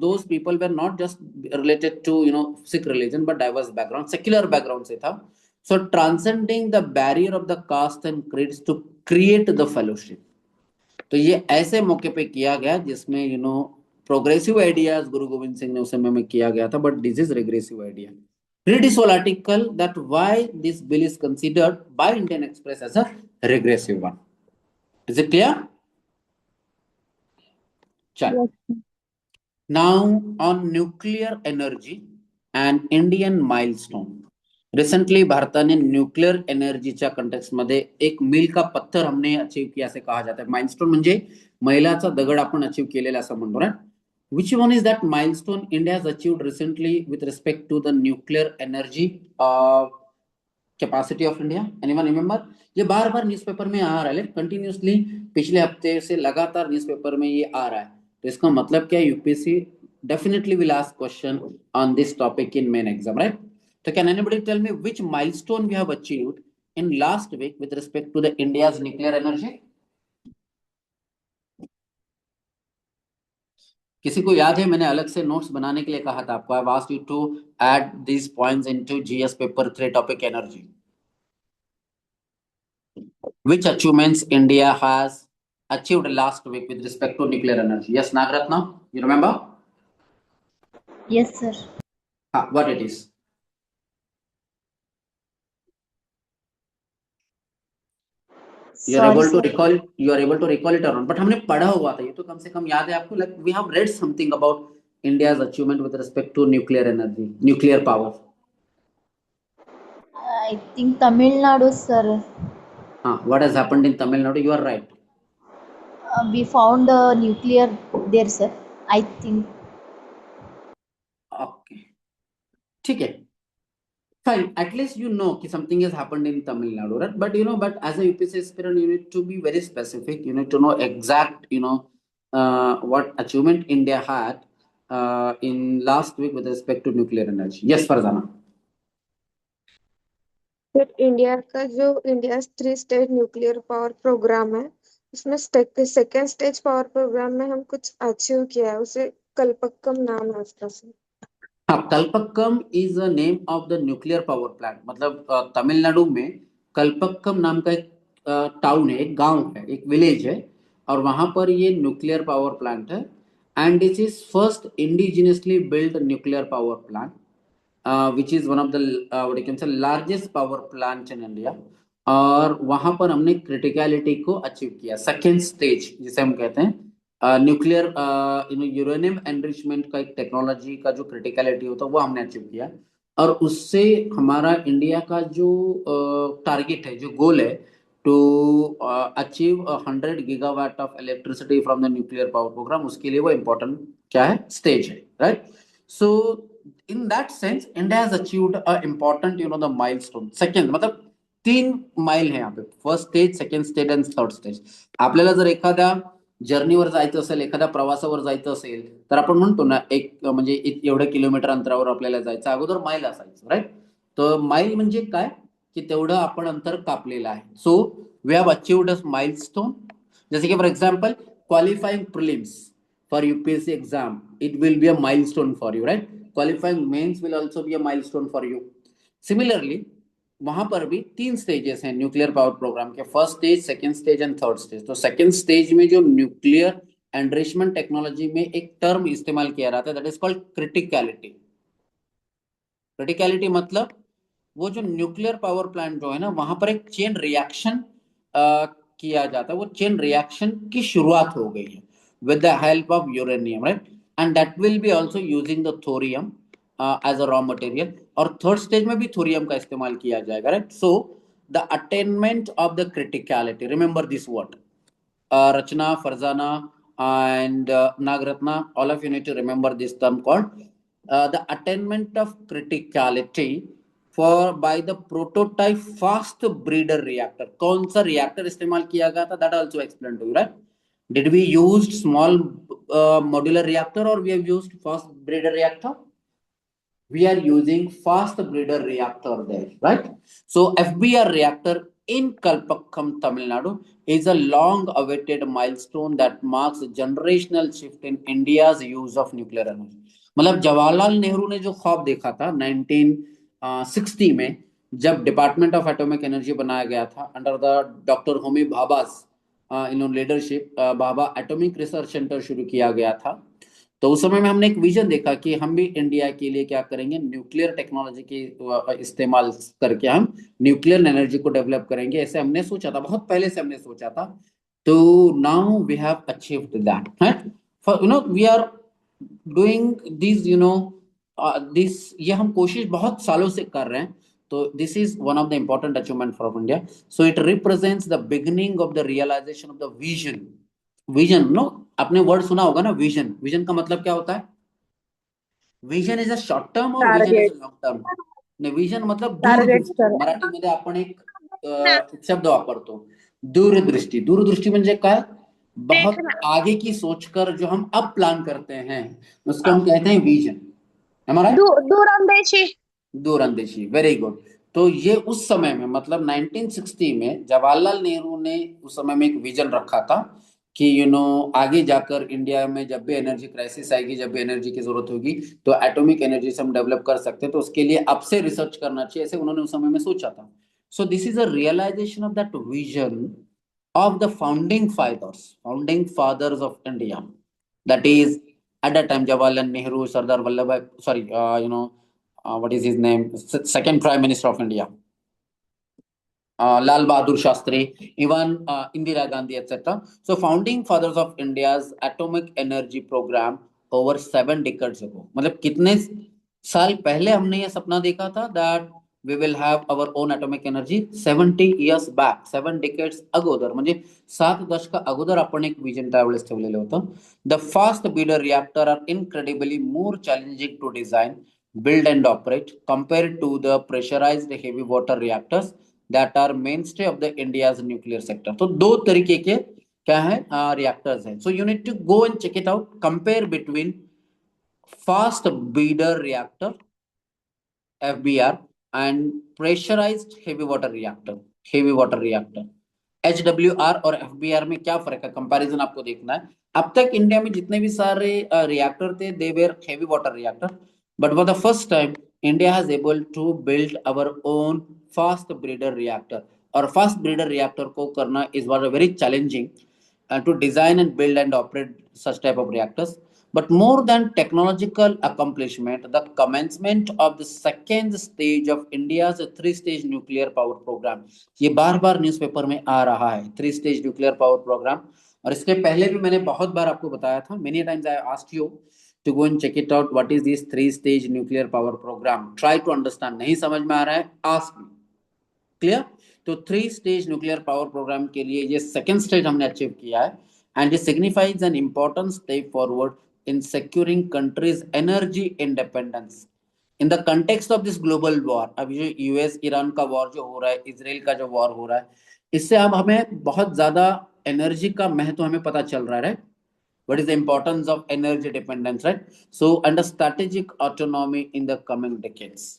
those people were not just related to Sikh religion but diverse background, secular background से था. So transcending the barrier of the caste and creeds to create the fellowship. तो ये ऐसे मौके पे किया गया जिसमें प्रोग्रेसिव आइडियाज गुरु गोविंद सिंह ने उस समय में किया गया था, but this is regressive idea. Read this whole article that why this bill is considered by Indian Express as a regressive one. Is it clear? Chal. Now on nuclear energy and Indian milestone. Recently भारताने nuclear एनर्जीच्या context मध्ये एक मील का पत्थर हमने achieve किया असे कहा जाता है. माइलस्टोन म्हणजे मैलाचा दगड आपण अचीव केलेला असं म्हणतो ना. Which one is that milestone India has achieved recently with respect to the nuclear energy capacity of India? Anyone remember? ये बार बार न्यूज़पेपर में आ रहा है कंटिन्यूसली, पिछले हफ्ते से लगातार न्यूज़पेपर में ये आ रहा है. तो इसका मतलब क्या, UPSC definitely will ask question on this topic in main exam, right? So can anybody tell me which milestone we have achieved in last week with respect to the India's nuclear energy? किसी को याद है? मैंने अलग से notes बनाने के लिए कहा था आपको. I've asked you to add these points into GS paper 3 topic energy. Which achievements India has achieved last week with respect to nuclear energy? Yes, Nagratna, you remember? Yes, sir. What it is? You are able to recall. You are able to recall it or not? But हमने पढ़ा हुआ था ये, तो कम से कम याद है आपको. Like we have read something about India's achievement with respect to nuclear energy, nuclear power. I think Tamil Nadu, sir. What has happened in Tamil Nadu? You are right. We found nuclear there, sir. I think. Okay. ठीक है. Fine. At least you know that something has happened in Tamil Nadu, right? But but as a UPSC aspirant, you need to be very specific. You need to know exact, what achievement India had in last week with respect to nuclear energy. Yes, Farzana. फिर India का जो India 3 stage nuclear power programme है, उसमें second stage power programme में हम कुछ achieve किया है, उसे कल्पक्कम नाम है उसका. Kalpakkam is a name of the nuclear power plant. मतलब तमिलनाडु में कल्पक्कम नाम का एक टाउन है, एक गांव है, एक विलेज है, और वहां पर ये न्यूक्लियर पावर प्लांट है. And this is first indigenously build nuclear power plant which is one of the what you can say largest power plant in India. और वहां पर हमने क्रिटिकलिटी को अचीव किया, सेकेंड स्टेज जिसे हम कहते हैं. न्यूक्लियर यूरेनियम एनरिचमेंट का एक टेक्नोलॉजी का जो क्रिटिकलिटी होता है वो हमने अचीव किया. और उससे हमारा इंडिया का जो टारगेट है, जो गोल है, to achieve 100 gigawatt of electricity from the nuclear power programme, उसके लिए वो इम्पोर्टेंट क्या है, स्टेज है, right? So in that sense India has achieved a important the milestone. Second मतलब 3 माइल है यहाँ पे, फर्स्ट स्टेज, सेकंड स्टेज आणि थर्ड स्टेज. आपल्याला जर एखाद्या जर्नीवर जायचं असेल, एखाद्या प्रवासावर जायचं असेल, तर आपण म्हणतो ना, एक म्हणजे एवढ्या किलोमीटर अंतरावर आपल्याला जायचं, अगोदर माइल असायचं, राईट? तर माइल म्हणजे काय, की तेवढं आपण अंतर कापलेलं आहे. So we have achieved a milestone. जसे की for example qualifying prelims for UPSC exam, it will be a milestone for you, right? Qualifying mains will also be a milestone for you. Similarly वहां पर भी 3 stages हैं nuclear power programme के, first stage, second stage and third stage. तो second stage में जो nuclear enrichment technology में एक टर्म इस्तेमाल किया जाता है, that is called criticality. Criticality मतलब वो जो न्यूक्लियर पावर प्लांट जो है ना, वहां पर एक चेन रिएक्शन किया जाता है. वो चेन रिएक्शन की शुरुआत हो गई है with the help of uranium, right? And that will be also using the thorium as a raw material. और थर्ड स्टेज में भी थोरियम का इस्तेमाल किया जाएगा, right? So the attainment of the criticality, remember this word. Rachna, Farzana, and Nagratna, all of you need to remember this term called the attainment of criticality for by the prototype fast breeder reactor. कौन सा reactor इस्तेमाल किया गया था, that also explain to you, right? Did we used small modular reactor or we have used fast breeder reactor? We are using fast breeder reactor there, right? So FBR reactor in Kalpakkam, Tamil Nadu is a long awaited milestone that marks a generational shift in India's use of nuclear energy. मतलब जवाहरलाल नेहरू ने जो ख्वाब देखा था 1960 में, जब department of atomic energy बनाया गया था under the doctor Homi Bhabha's leadership, Bhabha atomic research centre शुरू किया गया था। तो उस समय में हमने एक विजन देखा कि हम भी इंडिया के लिए क्या करेंगे, न्यूक्लियर टेक्नोलॉजी के इस्तेमाल करके हम न्यूक्लियर एनर्जी को डेवलप करेंगे, ऐसे हमने सोचा था, बहुत पहले से हमने सोचा था। तो now we have achieved that, right? For we are doing this, this, ये हम कोशिश बहुत सालों से कर रहे हैं। तो this is one of the important achievement for India. So it represents the beginning of the realization of the vision. Vision, no, आपने वर्ड सुना होगा ना, विजन। विजन का मतलब क्या होता है? Vision is a short term और vision is a long term? नाही, विजन मतलब दूरदृष्टी। मराठीमध्ये आपण एक शब्द वापरतो, दूरदृष्टी। दूरदृष्टी म्हणजे काय? बहुत देखना। आगे की सोचकर जो हम अब प्लान करते हैं उसको हम कहते हैं विजन। हमारा दूरंदेशी। दूरंदेशी, वेरी गुड। तो ये उस समय में, मतलब 1960 में जवाहरलाल नेहरू ने उस समय में एक विजन रखा था कि आगे जाकर इंडिया में जब भी एनर्जी क्राइसिस आएगी, जब भी एनर्जी की जरूरत होगी, तो एटॉमिक एनर्जी से हम डेवलप कर सकते हैं, तो उसके लिए अब से रिसर्च करना चाहिए, ऐसे उन्होंने उस समय में सोचा था। So this is a realization of that vision of the founding fathers of India, that is at that time Jawaharlal Nehru, Sardar Vallabhbhai, sorry, what is his name, second prime minister of India, Lal Bahadur Shastri, even Indira Gandhi, etc. So founding fathers of India's atomic energy program over 7 decades ago, मतलब कितने साल पहले हमने ये सपना देखा था that we will have our own atomic energy 70 years back, 7 decades अगोदर, म्हणजे 7 दशक अगोदर आपण एक विजन त्यावेळेस ठेवलेलं होतं. The fast breeder reactor are incredibly more challenging to design, build and operate compared to the pressurized heavy water reactors that are mainstay of the India's nuclear sector. तो दो तरीके के क्या है रिएक्टर्स हैं. So you need to go and check it out, compare between fast breeder reactor FBR and pressurized heavy water reactor HWR और FBR में क्या फर्क है, कंपैरिजन आपको देखना है. अब तक इंडिया में जितने भी सारे रिएक्टर थे they were heavy water reactor, but for the first time India has able to build our own fast breeder reactor. और फास्ट ब्रीडर रिएक्टर को करना is very challenging to design and build and operate such type of reactors. But more than technological accomplishment, the commencement of the second stage of India's 3-stage nuclear power program, ये बार बार newspaper में आ रहा है 3-stage nuclear power program. और इसके पहले भी मैंने बहुत बार आपको बताया था, many times I asked you to go and check it out, what is this 3-stage nuclear power program. Try to understand. नहीं समझ में आ रहा है, ask me. क्लियर? तो 3-stage न्यूक्लियर पावर प्रोग्राम के लिए ये सेकेंड स्टेज हमने अचीव किया है, and it signifies an important step forward in securing countries energy independence in the context of this global war. अभी जो यूएस ईरान का वॉर जो हो रहा है, इसराइल का जो वॉर हो रहा है, इससे अब हमें बहुत ज्यादा एनर्जी का महत्व हमें पता चल रहा है. What is the importance of energy dependence, right? So under strategic autonomy in the coming decades.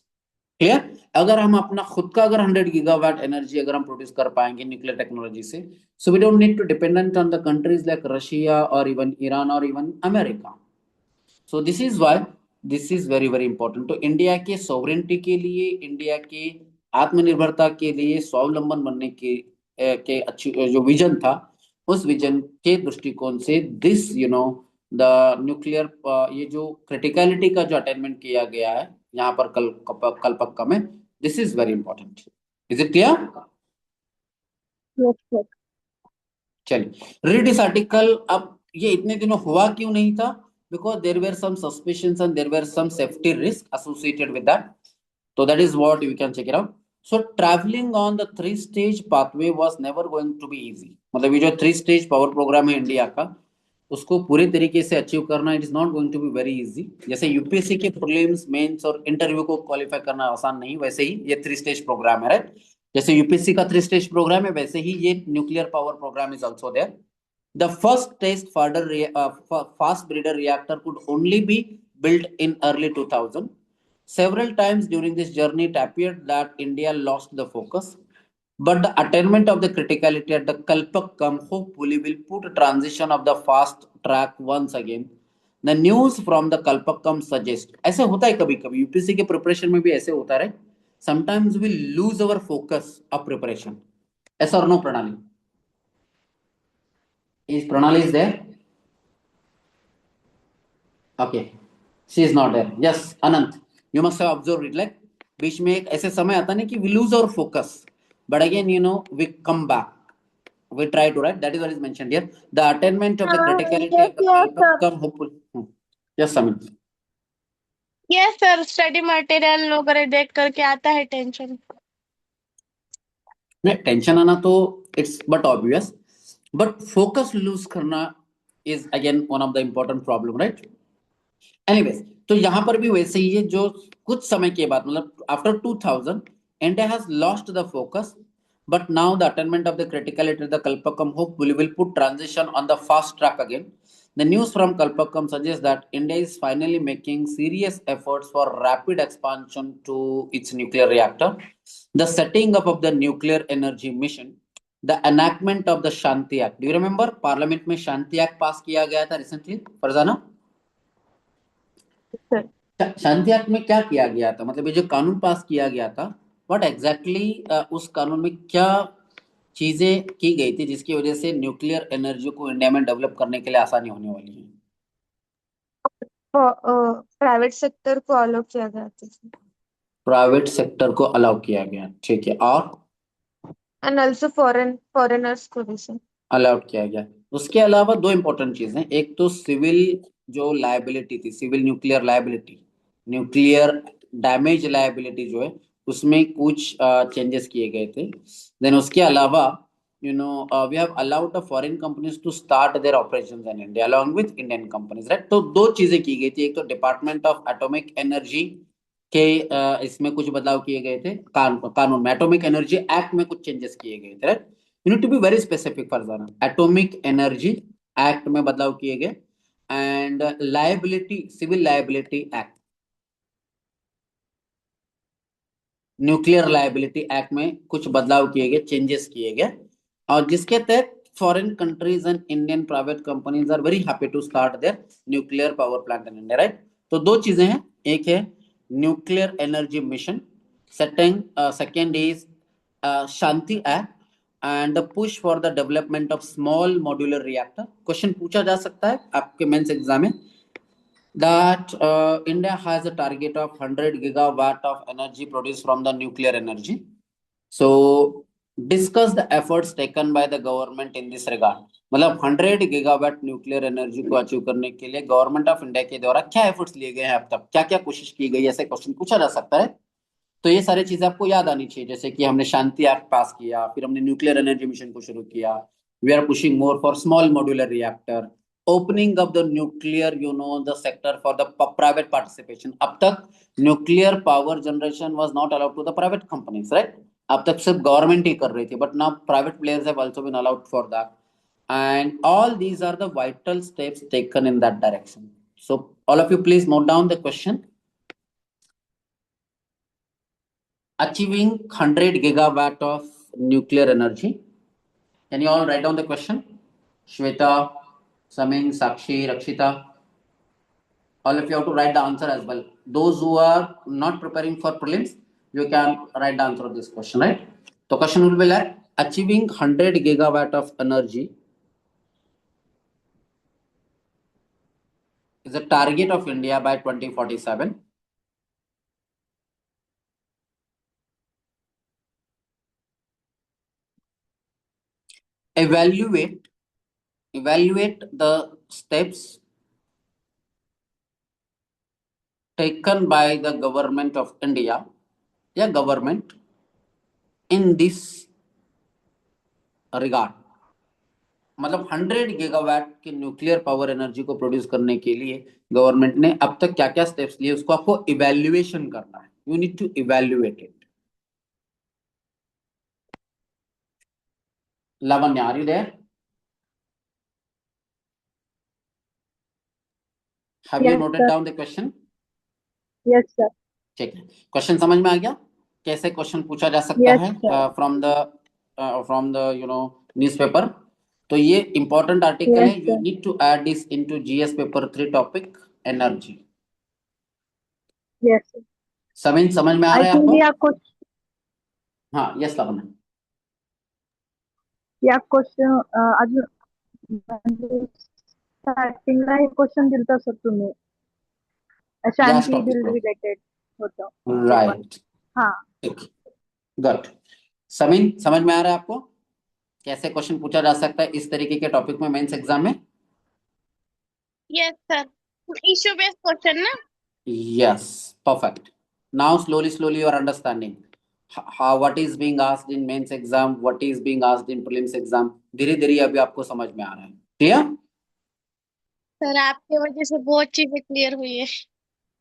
Clear? अगर हम अपना खुद का अगर 100 गीगावाट एनर्जी अगर हम प्रोड्यूस कर पाएंगे न्यूक्लियर टेक्नोलॉजी से, so we don't need to dependent on the countries like Russia और इवन ईरान और even America. So this is why this is very very important. तो इंडिया के सॉवरेनिटी के लिए, इंडिया के आत्मनिर्भरता के लिए, स्वावलंबन बनने के अच्छी जो विजन था, उस विजन के दृष्टिकोण से दिस द न्यूक्लियर ये जो क्रिटिकलिटी का जो अटेनमेंट किया गया है यहाँ पर कलपक्का में, this is very important. Is it clear? चलिए, रीड दिस आर्टिकल. अब ये इतने दिनों हुआ क्यों नहीं था? Because there were some suspicions and there were some safety risk associated with that. So that is what you can check it out. So traveling on the 3-stage pathway was never going to be easy. मतलब ये जो 3-stage power programme है India का, उसको पूरे तरीके से achieve करना it is not going to be very easy. जैसे यूपीएससी के प्रीलिम्स, मेंस और इंटरव्यू को क्वालिफाई करना आसान नहीं, वैसे ही ये 3 स्टेज प्रोग्राम है, राइट। जैसे यूपीएससी का 3 स्टेज प्रोग्राम है, वैसे ही ये nuclear power programme is also there. The first test fast breeder reactor could only be built in early 2000. Several times during this journey, it appeared that India lost the focus. But the attainment of the criticality at the Kalpakkam hopefully will put a transition of the fast track once again. The news from the Kalpakkam suggest ऐसे होता है कभी कभी UPSC के preparation में भी ऐसे होता है। Sometimes we lose our focus of preparation. Yes or no, Pranali? Is Pranali is there? Okay, she is not there. Yes, Anant, you must have observed it. Like बीच में एक ऐसे समय आता नहीं कि we lose our focus, but again we come back. We try to, right? That is what is mentioned here. The attainment of the criticality yes, of the yes, sir. come hopeful. Yes, Amit. Yes sir, study material वगैरह देख करके आता है tension. नहीं, tension आना तो it's but obvious, but focus lose करना is again one of the important problem, right. Anyways, तो यहां पर भी वैसे ही है, जो कुछ समय के बाद मतलब after 2000 India has lost the focus, but now the attainment of the criticality of the Kalpakkam hopefully will put transition on the fast track again. The news from Kalpakkam suggests that India is finally making serious efforts for rapid expansion to its nuclear reactor, the setting up of the nuclear energy mission, the enactment of the Shanti Act. Do you remember Parliament में Shanti Act पास किया गया था recently, Farzana? शांति act में क्या किया गया था, मतलब ये जो कानून पास किया गया था, व्हाट एग्जैक्टली उस कानून में क्या चीजें की गई थी जिसकी वजह से न्यूक्लियर एनर्जी को इंडिया में डेवलप करने के लिए आसानी होने वाली है? प्राइवेट सेक्टर को अलाउ किया गया था, प्राइवेट सेक्टर को अलाउ किया गया, ठीक है, और एंड ऑल्सो फॉरेनर्स को भी सर अलाउड किया गया। उसके अलावा दो इंपॉर्टेंट चीजें, एक तो सिविल जो लायबिलिटी थी, civil nuclear liability, nuclear damage liability जो है उसमें कुछ चेंजेस किए गए थे। देन उसके अलावा we have allowed the foreign companies to start their operations in India along with Indian companies, right? तो दो चीजें की गई थी, एक तो डिपार्टमेंट ऑफ एटॉमिक एनर्जी के इसमें कुछ बदलाव किए गए थे, कानून में एटॉमिक एनर्जी एक्ट में कुछ चेंजेस किए गए थे, right. You need to be very specific, Farzana. Atomic energy act में बदलाव किए गए, and liability, civil liability act, nuclear liability act में कुछ बदलाव किए गए, चेंजेस किए गए, और जिसके तहत foreign countries and Indian private companies are very happy to start there nuclear power plant in India, right. तो दो चीजें हैं, एक है nuclear energy mission, second is Shanti act and the push for the development of small modular reactor. Question पूछा जा सकता है आपके मेंस एग्जाम में, that India has a target of 100 gigawatt of energy produced from the nuclear energy. So discuss the efforts taken by the government in this regard. मतलब 100 gigawatt nuclear energy को achieve करने के लिए government of India के द्वारा क्या efforts लिए गए हैं अब तक, क्या क्या कोशिश की गई, ऐसे क्वेश्चन पूछा जा सकता है। तो ये सारी चीजें आपको याद आनी चाहिए, जैसे कि हमने शांति एक्ट पास किया, फिर हमने न्यूक्लियर एनर्जी मिशन को शुरू किया, we are pushing more for small modular reactor, opening of the nuclear the sector for the private participation. अब तक nuclear power generation was not allowed to the private companies, right. अब तक सिर्फ government ही कर रही थी, but now private players have also been allowed for that, and all these are the vital steps taken in that direction. So all of you please note down the question. Achieving 100 gigawatt of nuclear energy. Can you all write down the question? Shweta, Samin, Sakshi, Rakshita. All of you have to write the answer as well. Those who are not preparing for prelims, you can write the answer of this question, right? The question will be like, achieving 100 gigawatt of energy is a target of India by 2047. Evaluate the steps taken by the government of India, in this regard. मतलब 100 gigawatt के nuclear power energy को produce करने के लिए government ने अब तक क्या क्या स्टेप्स लिए, उसको आपको इवैल्यूएशन करना है. You need to evaluate it. Lavanya, are you there? Have you Yes, noted sir. down the question? Yes, sir. ठीक है, क्वेश्चन समझ में आ गया कैसे क्वेश्चन पूछा जा सकता Yes, है sir. From the newspaper. तो ये इंपॉर्टेंट आर्टिकल Yes, है. You sir. Need to add this into GS paper 3 topic energy. Yes, sir. समझ में आ I रहा है think आपको? या हाँ, यस लावण्य. क्वेश्चन अजून स्टार्टिंगला हे क्वेश्चन दिलता सर तुम्ही गॅस शांती टॉपिक बिल लो. रिलेटेड होतं. राइट. हाँ गुड. समझ में आ रहा है आपको कैसे क्वेश्चन पूछा जा सकता है इस तरीके के टॉपिक में मेंस एग्जाम में? Yes sir, issue based question ना. Yes, perfect. Now slowly you are understanding how what is being asked in mains exam, what is being asked in prelims exam. धीरे धीरे अभी आपको समझ में आ रहा है. क्लियर? सर आपके वजह से बहुत चीजें क्लियर हुई है.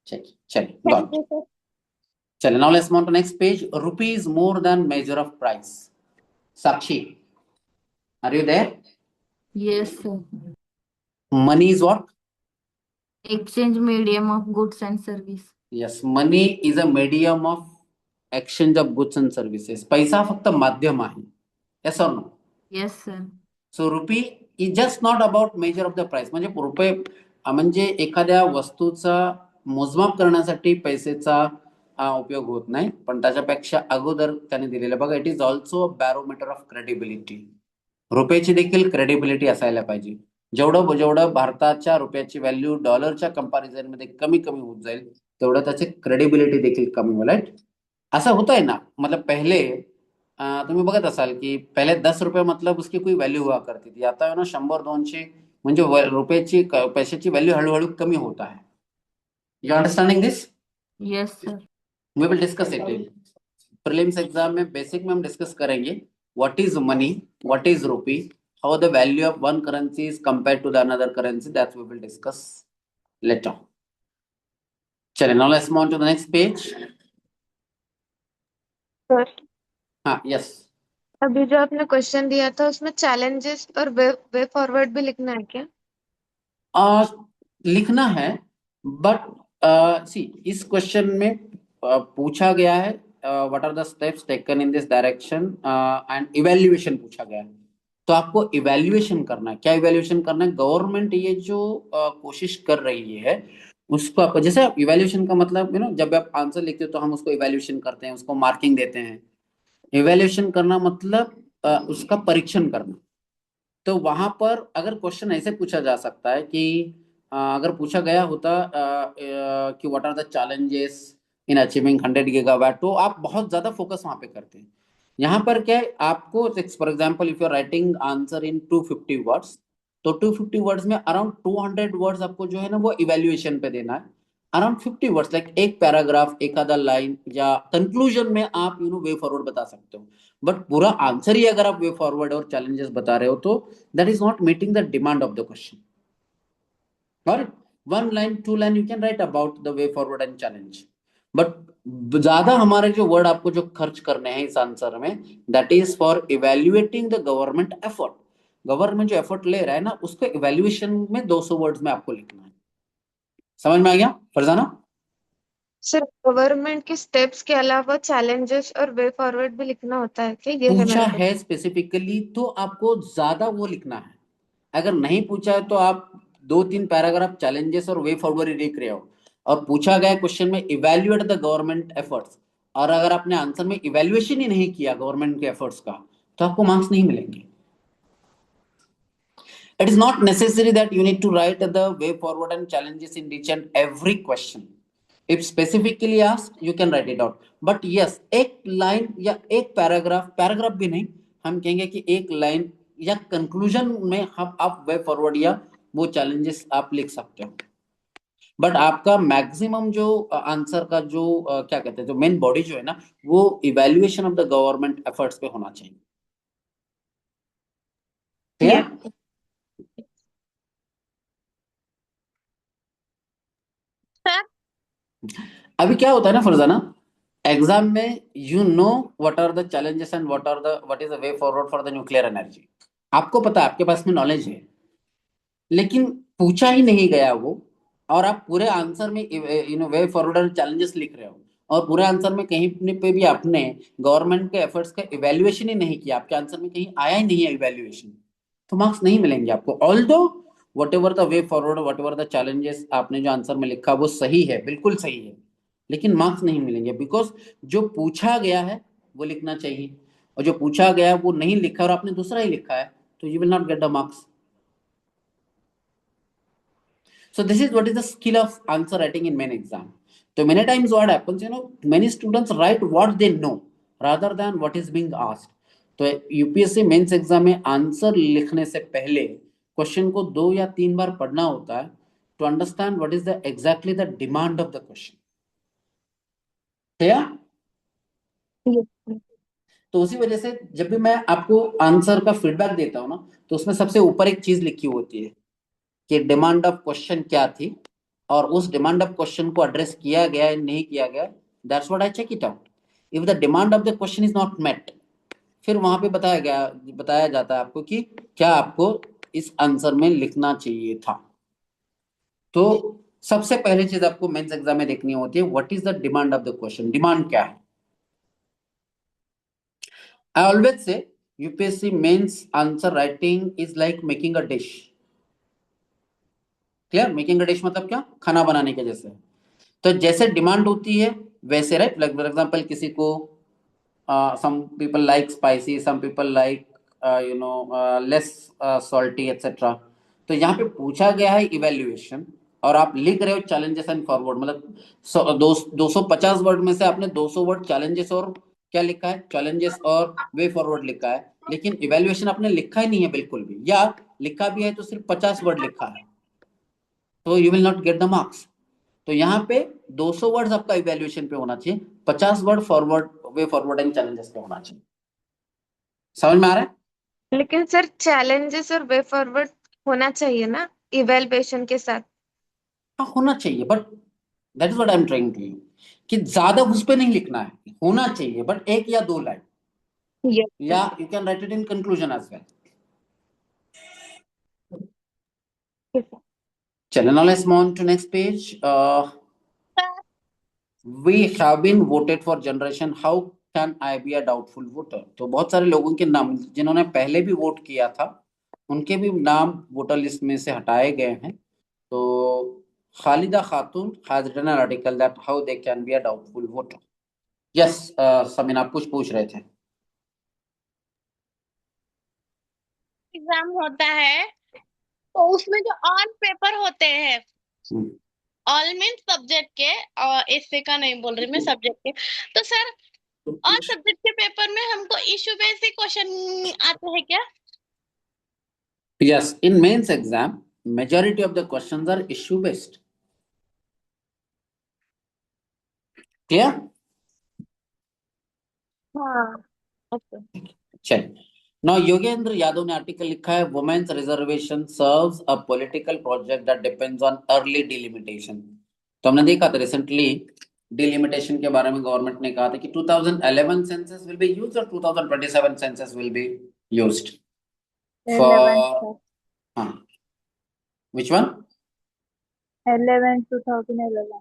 चलिए थैंक गॉट. You sir. चलिए now let's move on to next page. Rupee is more than measure of price. Sakshi, are you there? Yes, sir. Money is what? Exchange medium of goods and service. Yes, money is a medium of exchange of goods and services. पैसा फक्त माध्यम आहे. Yes or no? Yes, sir. So rupee is just not about measure of the price. म्हणजे रुपये म्हणजे एखाद्या वस्तूचा मोजमाप करण्यासाठी पैसेचा उपयोग होत नाही, पण त्याच्यापेक्षा अगोदर त्याने दिलेलं बघा, it is also barometer of credibility. रुपयाची देखील क्रेडिबिलिटी असायला पाहिजे. जेवढं भारताच्या रुपयाची व्हॅल्यू डॉलरच्या कंपॅरिझन मध्ये कमी होत जाईल तेवढं त्याची क्रेडिबिलिटी देखील कमी होईल. असं होत आहे ना. मतलब पहले तुम्ही बघत असाल की पहले 10 रुपये मतलब उसकी कोई व्हॅल्यू हुआ करती थी. आता आहे ना 100-200 म्हणजे रुपयाची पैशाची व्हॅल्यू हळूहळू कमी होत आहे. You understanding this? Yes, sir. We will discuss it. Prelims exam में बेसिक में हम डिस्कस करेंगे what is money, what is rupee, how the value of one currency is compare to the another currency. That we will discuss later. चलिए now let's move on to the next page. Sir हाँ yes. अभी जो आपने question दिया था उसमें challenges और way forward भी लिखना है क्या? लिखना है बट सी इस क्वेश्चन में पूछा गया है what are the steps taken in this direction and evaluation पूछा गया है. तो आपको इवैल्यूएशन करना है. क्या इवैल्यूएशन करना है? गवर्नमेंट ये जो कोशिश कर रही है उसको आप जैसे इवैल्यूएशन का मतलब जब आप आंसर लिखते हो तो हम उसको इवैल्यूएशन करते हैं, उसको मार्किंग देते हैं. इवैल्यूएशन करना मतलब उसका परीक्षण करना. तो वहां पर अगर क्वेश्चन ऐसे पूछा जा सकता है कि अगर पूछा गया होता कि what are the challenges in achieving 100 gigawatt, तो आप बहुत ज्यादा फोकस वहां पे करते हैं. यहाँ पर क्या है, आपको for example if you are writing answer in 250 words, तो 250 वर्ड्स में अराउंड 200 वर्ड्स आपको जो है ना वो इवैल्यूएशन पे देना है. अराउंड 50 वर्ड्स लाइक एक पैराग्राफ, एक आधा लाइन या कंक्लूजन में आप वे फॉरवर्ड बता सकते हो. बट पूरा आंसर ही अगर आप वे फॉरवर्ड और चैलेंजेस बता रहे हो तो that is not meeting the demand of the question. और 1 line 2 line you can right about the way forward and challenge. But ज्यादा हमारे जो वर्ड आपको जो खर्च करने हैं इस आंसर में, that is for evaluating the government effort. Government जो एफर्ट ले रहा है ना उसको इवेल्युएशन में 200 वर्ड्स में आपको लिखना है. समझ में आ गया फरजाना? सर गवर्नमेंट के स्टेप्स के अलावा चैलेंजेस और वे फॉरवर्ड भी लिखना होता है क्या? ये है पूछा मेरा है स्पेसिफिकली तो आपको ज्यादा वो लिखना है. अगर नहीं पूछा है तो आप 2-3 पैराग्राफ चैलेंजेस और वे फॉरवर्ड ही लिख रहे हो. और पूछा गया क्वेश्चन में इवैल्यूएट द गवर्नमेंट एफर्ट्स, और अगर आपने आंसर में इवैल्यूएशन ही नहीं किया गवर्नमेंट के एफर्ट्स का तो आपको मार्क्स नहीं मिलेंगे. It is not necessary that you need to write the way forward and challenges in each and every question. If specifically asked, you can write it out. But yes, एक line या एक paragraph भी नहीं, हम कहेंगे कि एक line या कंक्लूजन में आप वे फॉरवर्ड या वो चैलेंजेस आप लिख सकते हो. बट आपका मैक्सिमम जो आंसर का जो क्या कहते हैं जो मेन बॉडी जो है ना वो evaluation of the government efforts पे होना चाहिए. अभी क्या होता है ना फरजाना, एग्जाम में you know what are the challenges and what is the way forward for the nuclear energy. आपको पता है, आपके पास में नॉलेज है, लेकिन पूछा ही नहीं गया वो, और आप पूरे आंसर में वे फॉरवर्ड और चैलेंजेस लिख रहे हो, और पूरे आंसर में कहीं पे भी आपने गवर्नमेंट के एफर्ट्स का इवेल्युएशन ही नहीं किया, आपके आंसर में कहीं आया ही नहीं है इवेल्युएशन, तो मार्क्स नहीं मिलेंगे आपको। Although what ever the way forward, what ever the challenges आपने जो आंसर में लिखा वो सही है, बिल्कुल सही है, लेकिन मार्क्स नहीं मिलेंगे, बिकॉज जो पूछा गया है वो लिखना चाहिए, और जो पूछा गया है वो नहीं लिखा और आपने दूसरा ही लिखा है, तो you will not get the marks. So this is what is the skill of answer writing in main exam. So many times what happens, many students write what they know rather than what is being asked. तो UPSC mains exam में answer लिखने से पहले question को 2 या 3 बार पढ़ना होता है to understand what is the exactly the demand of the question. Yes. तो उसी वजह से जब भी मैं आपको आंसर का फीडबैक देता हूँ ना, तो उसमें सबसे ऊपर एक चीज लिखी होती है कि डिमांड ऑफ क्वेश्चन क्या थी, और उस डिमांड ऑफ क्वेश्चन को एड्रेस किया गया है नहीं किया गया, that's what I check it out. If the demand of the question is not met, फिर वहां पे बताया जाता है आपको कि क्या आपको इस आंसर में लिखना चाहिए था। तो सबसे पहली चीज आपको मेंस एग्जाम में देखनी होती है, what is the demand of the question, demand क्या है। I always say UPSC mains answer writing is like making a dish. Clear, making a dish मतलब क्या, खाना बनाने के जैसे। तो जैसे डिमांड होती है वैसे, राइट, लाइक फॉर एग्जांपल किसी को some people like spicy, some people like less salty etcetera. तो यहाँ पे पूछा गया है इवेल्युएशन, और आप लिख रहे हो चैलेंजेस एंड फॉरवर्ड, मतलब 250 वर्ड में से आपने 200 वर्ड चैलेंजेस और क्या लिखा है, चैलेंजेस और वे फॉरवर्ड लिखा है, लेकिन इवेल्युएशन आपने लिखा ही नहीं है बिल्कुल भी, या लिखा भी है तो सिर्फ 50 वर्ड लिखा है, तो you will not get the marks. तो यहाँ पे 200 वर्ड्स आपका इवैल्यूएशन पे होना चाहिए, 50 word forward way forward and challenges पे होना चाहिए। समझ में आ रहा है? लेकिन सर चैलेंजेस और वे फॉरवर्ड होना चाहिए ना इवेल्युएशन के साथ। हाँ होना चाहिए, but that is what I am trying to you, कि ज्यादा उस पे नहीं लिखना है, होना चाहिए बट 1 या 2 लाइन, Yes. या you can write it in conclusion as well. Yes. चलो now let's move on to next page. We have been voted for generation, how can I be a doubtful voter? तो बहुत सारे लोगों के नाम जिन्होंने पहले भी वोट किया था उनके भी नाम वोटर लिस्ट में से हटाए गए हैं। तो खालिदा खातून has written an article that how they can be a doubtful voter. Yes, Sameen आप कुछ पूछ रहे थे। एग्जाम होता है तो उसमें जो ऑल पेपर होते हैं, ऑल मीन्स सब्जेक्ट के, और ऐसे का नहीं बोल रही मैं, सब्जेक्ट के। तो सर ऑल सब्जेक्ट के पेपर में हमको इशू बेसिक क्वेश्चन आते हैं क्या? Yes, in mains exam majority of the questions are issue based. Clear? हाँ। Okay. चलिए, नाउ योगेंद्र यादव ने आर्टिकल लिखा है, women's reservation serves a political project that depends on early delimitation. तो हमने देखा था रिसेंटली डिलिमिटेशन के बारे में, गवर्नमेंट ने कहा था कि 2011 सेंसस विल बी यूज्ड और 2027 census will be used 11 for, हाँ, व्हिच वन? 2011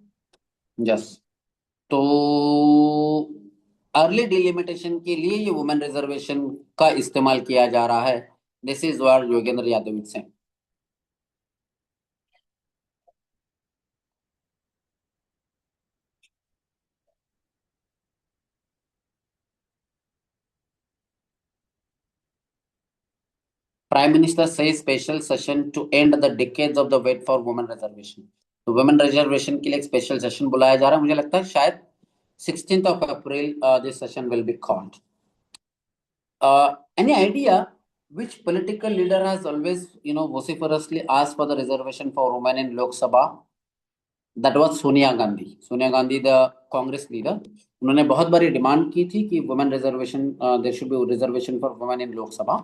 यस। तो अर्ली डिलिमिटेशन के लिए ये वुमेन रिजर्वेशन का इस्तेमाल किया जा रहा है। This is what Yogendra Yadav is saying. Prime Minister says special session to end the decades of the wait for women reservation. तो women reservation के लिए एक special session बुलाया जा रहा है, मुझे लगता है शायद 16th of April this session will be called. Any idea which political leader has always vociferously asked for the reservation for women in Lok Sabha? That was Sonia Gandhi. Sonia Gandhi, the Congress leader. उन्होंने बहुत बारी demand की थी कि women reservation, there should be reservation for women in Lok Sabha.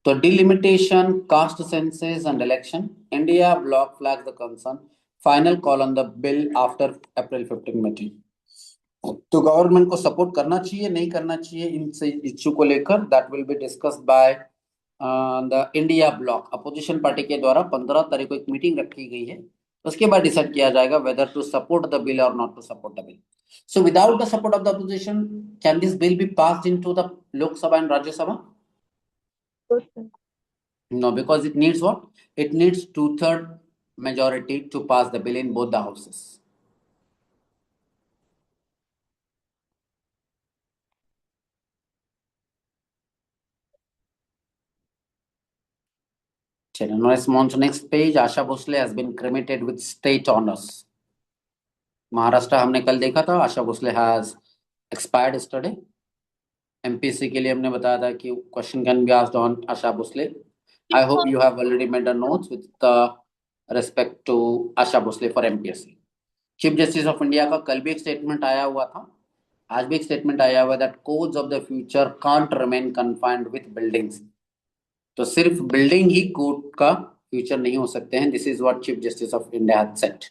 तो delimitation, caste census and election, India block flags the concern, final call on the bill after April 15 meeting. तो government को support करना चाहिए नहीं करना चाहिए इन इश्यू को लेकर, that will be discussed by the India block. Opposition party के द्वारा 15 तारीख को एक मीटिंग रखी गई है, उसके बाद डिसाइड किया जाएगा whether to support the bill और not to support the bill. So without the support of the opposition, can this bill be passed into the Lok Sabha and राज्य सभा? No, because it needs what? It needs 2/3 majority to pass the bill in both the houses. Now let's move on to next page. Asha Bhosle has been cremated with state honors. Maharashtra हमने कल देखा था, Asha Bhosle has expired yesterday. MPC के लिए हमने बताया था कि question can be asked on Asha Bhosle. I hope you have already made a notes with respect to Asha Bhosle for MPSC. Chief justice of India का कल भी एक स्टेटमेंट आया हुआ था, आज भी एक स्टेटमेंट आया हुआ that codes of the future can't remain confined with buildings. तो सिर्फ बिल्डिंग ही कोड का फ्यूचर नहीं हो सकते हैं. This is what chief justice of India had said.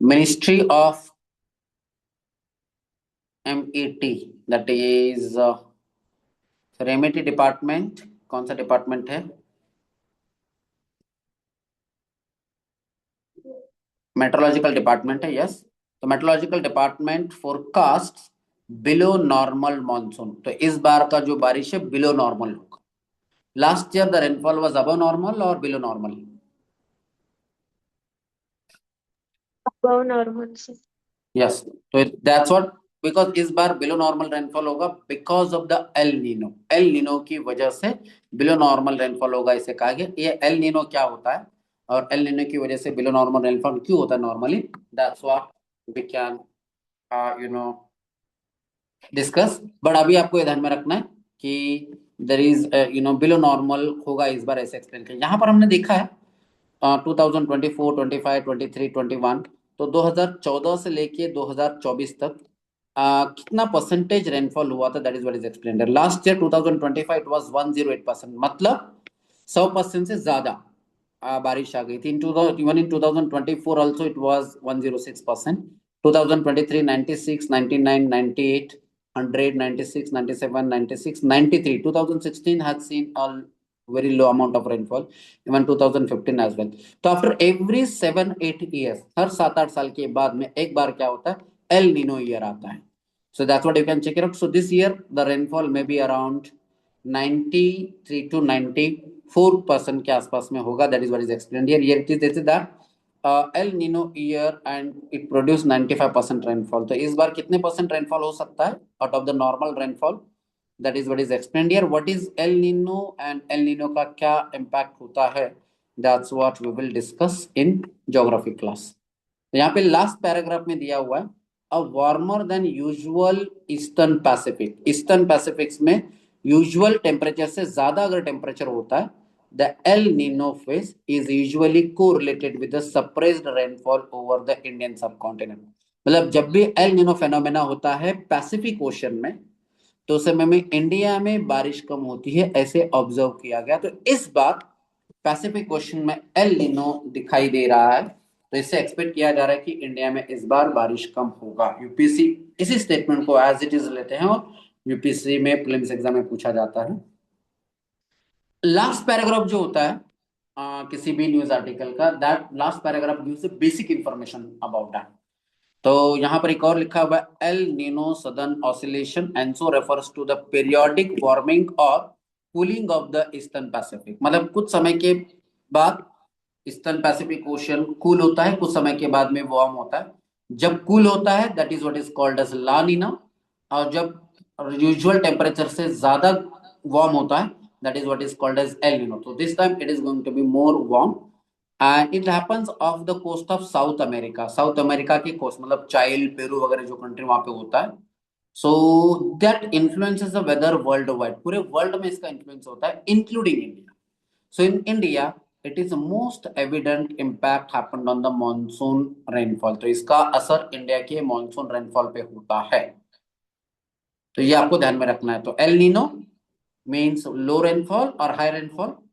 Ministry of MET, that is रेमेटी डिपार्टमेंट. कौन सा डिपार्टमेंट है? मेट्रोलॉजिकल डिपार्टमेंट है. यस, तो metrological department forecast below normal monsoon. तो इस बार का जो बारिश है बिलो नॉर्मल होगा. Last year the rainfall was above normal और बिलो नॉर्मल? above normal से। यस, तो दैट्स व्हाट, बिकॉज इस बार बिलो नॉर्मल रेनफॉल होगा because of the El Nino. El Nino की वजह से बिलो नॉर्मल रेनफॉल होगा इसे कहा गया. ये एल नीनो क्या होता है और एल नीनो की वजह से बिलो नॉर्मल रेनफॉल क्यों होता है normally, that's what we can discuss. But अभी आपको ये ध्यान में रखना है कि देयर इज बिलो नॉर्मल होगा इस बार, ऐसे एक्सप्लेन किया. यहाँ पर हमने देखा है 2024, 25, 23, 21, तो 2014 से लेके 2024 तक कितना परसेंटेज रेनफॉल हुआ था, that is what is explained. Last year 2025 it was 108%, मतलब 100% से ज्यादा बारिश आ गई थी. Even in 2024 also it was 106%. 2023 96, 99, 98, 100, 96, 97, 96, 93. 2016 has seen a very low amount of rainfall, even 2015 as well. तो after every 7-8 years, हर 7-8 साल के बाद में एक बार क्या होता है, एल नीनो ईयर आता है. So that's what you can check it out. So this year the rainfall may be around 93 to 94% के आसपास में होगा. That is what is explained here. Here it is stated that El Nino year and it produced 95% rainfall. तो इस बार कितने percent rainfall हो सकता है out of the normal rainfall? That is what is explained here. What is El Nino and El Nino का क्या impact होता है? That's what we will discuss in geography class. तो यहाँ पे लास्ट पैराग्राफ में दिया हुआ है a warmer than usual eastern Pacific. Eastern Pacific में यूजुअल टेम्परेचर से ज्यादा अगर टेम्परेचर होता है, the El Nino phase is usually correlated with the suppressed rainfall over the Indian subcontinent. मतलब जब भी एल नीनो फेनोमेना होता है पैसिफिक ओशन में, तो उस समय में इंडिया में बारिश कम होती है, ऐसे ऑब्जर्व किया गया. तो इस बार पैसिफिक ओशन में एल नीनो दिखाई दे रहा है, तो इससे एक्सपेक्ट किया जा रहा है कि इंडिया में इस बार बारिश कम होगा. यूपीएससी इसी स्टेटमेंट को एज इट इज लेते हैं और यूपीएससी में प्रीलिम्स एग्जाम में पूछा जाता है. लास्ट पैराग्राफ जो होता है किसी भी न्यूज आर्टिकल का, that last paragraph gives basic information about that. तो यहाँ पर एक और लिखा हुआ है El Nino southern oscillation and so refers to the periodic warming और cooling of the eastern Pacific. मतलब कुछ समय के बाद ईस्टर्न पैसिफिक ओशन कूल होता है, कुछ समय के बाद में वार्म होता है. जब कूल होता है that is what is called as La Nina, और जब यूजुअल टेम्परेचर से ज्यादा वार्म होता है that is what is called as El Nino. तो this time it is going to be more warm and it happens off the coast of South America. South America की coast मतलब चाइल, Peru वगैरह जो country वहां पे होता है. So that influences the weather worldwide. पूरे वर्ल्ड में इसका इन्फ्लुएंस होता है including India. So in India it is most evident impact happened on the monsoon rainfall. तो इसका असर इंडिया के मॉनसून रेनफॉल पे होता है, तो ये आपको ध्यान में रखना है. तो El Nino means low rainfall or high rainfall.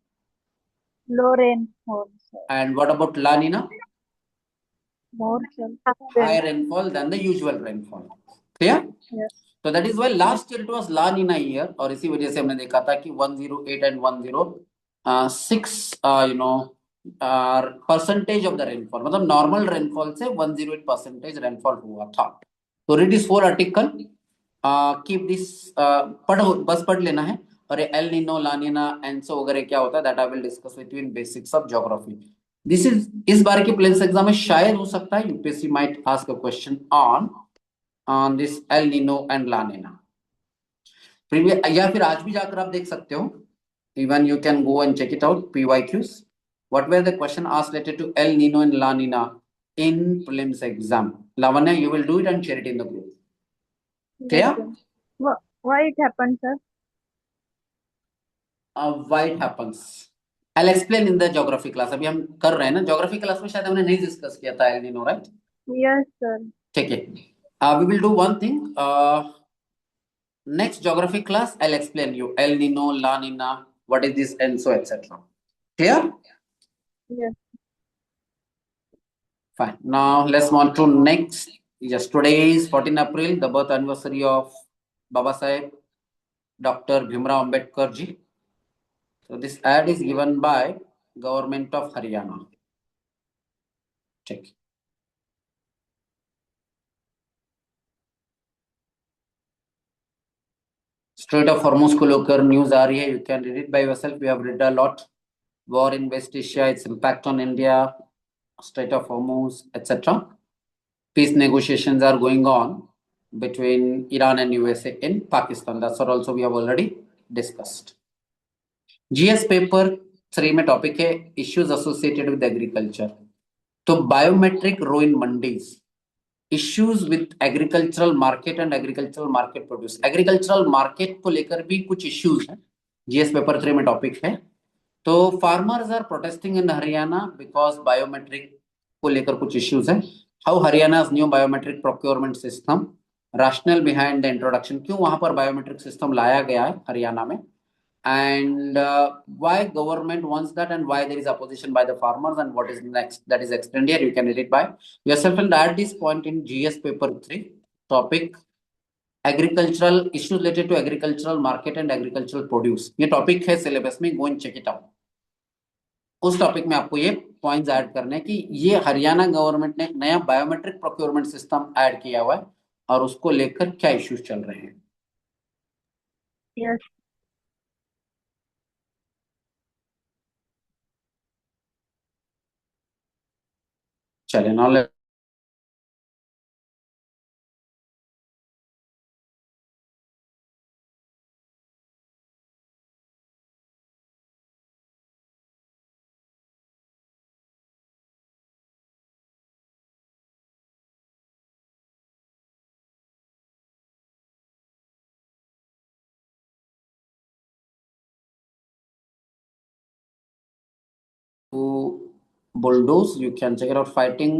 Low rainfall, sir. And what about La Nina? More, sir. Higher rainfall than the usual rainfall. Clear? Yes. So that is why last year it was La Nina year, और इसी वजह से हमने देखा था कि 108 and 106 percentage of the rainfall, मतलब normal rainfall से 108% rainfall हुआ था. So read this whole article, keep this, पढ़ो, बस पढ़ लेना है. और ये एल नीनो, ला नीना, एंसो वगैरह क्या होता है, that I will discuss with you in basics of geography. This is इस बार के प्लेन्स एग्जाम में शायद हो सकता है UPSC might ask a question on this El Nino and La Nina. या फिर आज भी जाकर आप देख सकते हो. Even you can go and check it out. PYQs. What were the question asked related to El Nino and La Nina in prelims exam? Lavanya, you will do it and share it in the group. Clear? Yes, why it happened, sir? Why it happens? I'll explain in the geography class. अभी हम कर रहे हैं ना, geography class में शायद हमने नहीं डिस्कस किया था El Nino, right? Yes, sir. ठीक है. We will do one thing. Next geography class, I'll explain you El Nino, La Nina, what is this, and so etc. Clear? Yes. Fine. Now let's move on to next. Yes, today is 14 April, the birth anniversary of Baba Saheb Dr. Bhimrao Ambedkar ji. So this ad is given by Government of Haryana. Check. Strait of Hormuz को लेकर news आ रही है. You can read it by yourself. We have read a lot. War in West Asia, its impact on India, Strait of Hormuz, etc. Peace negotiations are going on between Iran and USA in Pakistan. That's what also we have already discussed. GS paper 3 में topic है issues associated with agriculture. तो biometric row in mandis, issues with agricultural market and agricultural market produce. Agricultural market को लेकर भी कुछ issues हैं. GS paper 3 में topic है. तो farmers are protesting in Haryana because biometric को लेकर कुछ issues हैं. How Haryana's new biometric procurement system, rationale behind the introduction, क्यों वहां पर biometric system लाया गया है हरियाणा में, and why government wants that and why there is opposition by the farmers and what is next, that is explained here. You can read it by yourself and add this point in GS paper 3 topic agricultural issues related to agricultural market and agricultural produce. ये topic है syllabus में, go and check it out. उस topic में आपको ये points add करने हैं कि ये हरियाणा गवर्नमेंट ने नया बायोमेट्रिक प्रोक्योरमेंट सिस्टम ऐड किया हुआ है और उसको लेकर क्या इश्यूज चल रहे हैं. Yes. चलिए now to bulldoze, you can check it out, fighting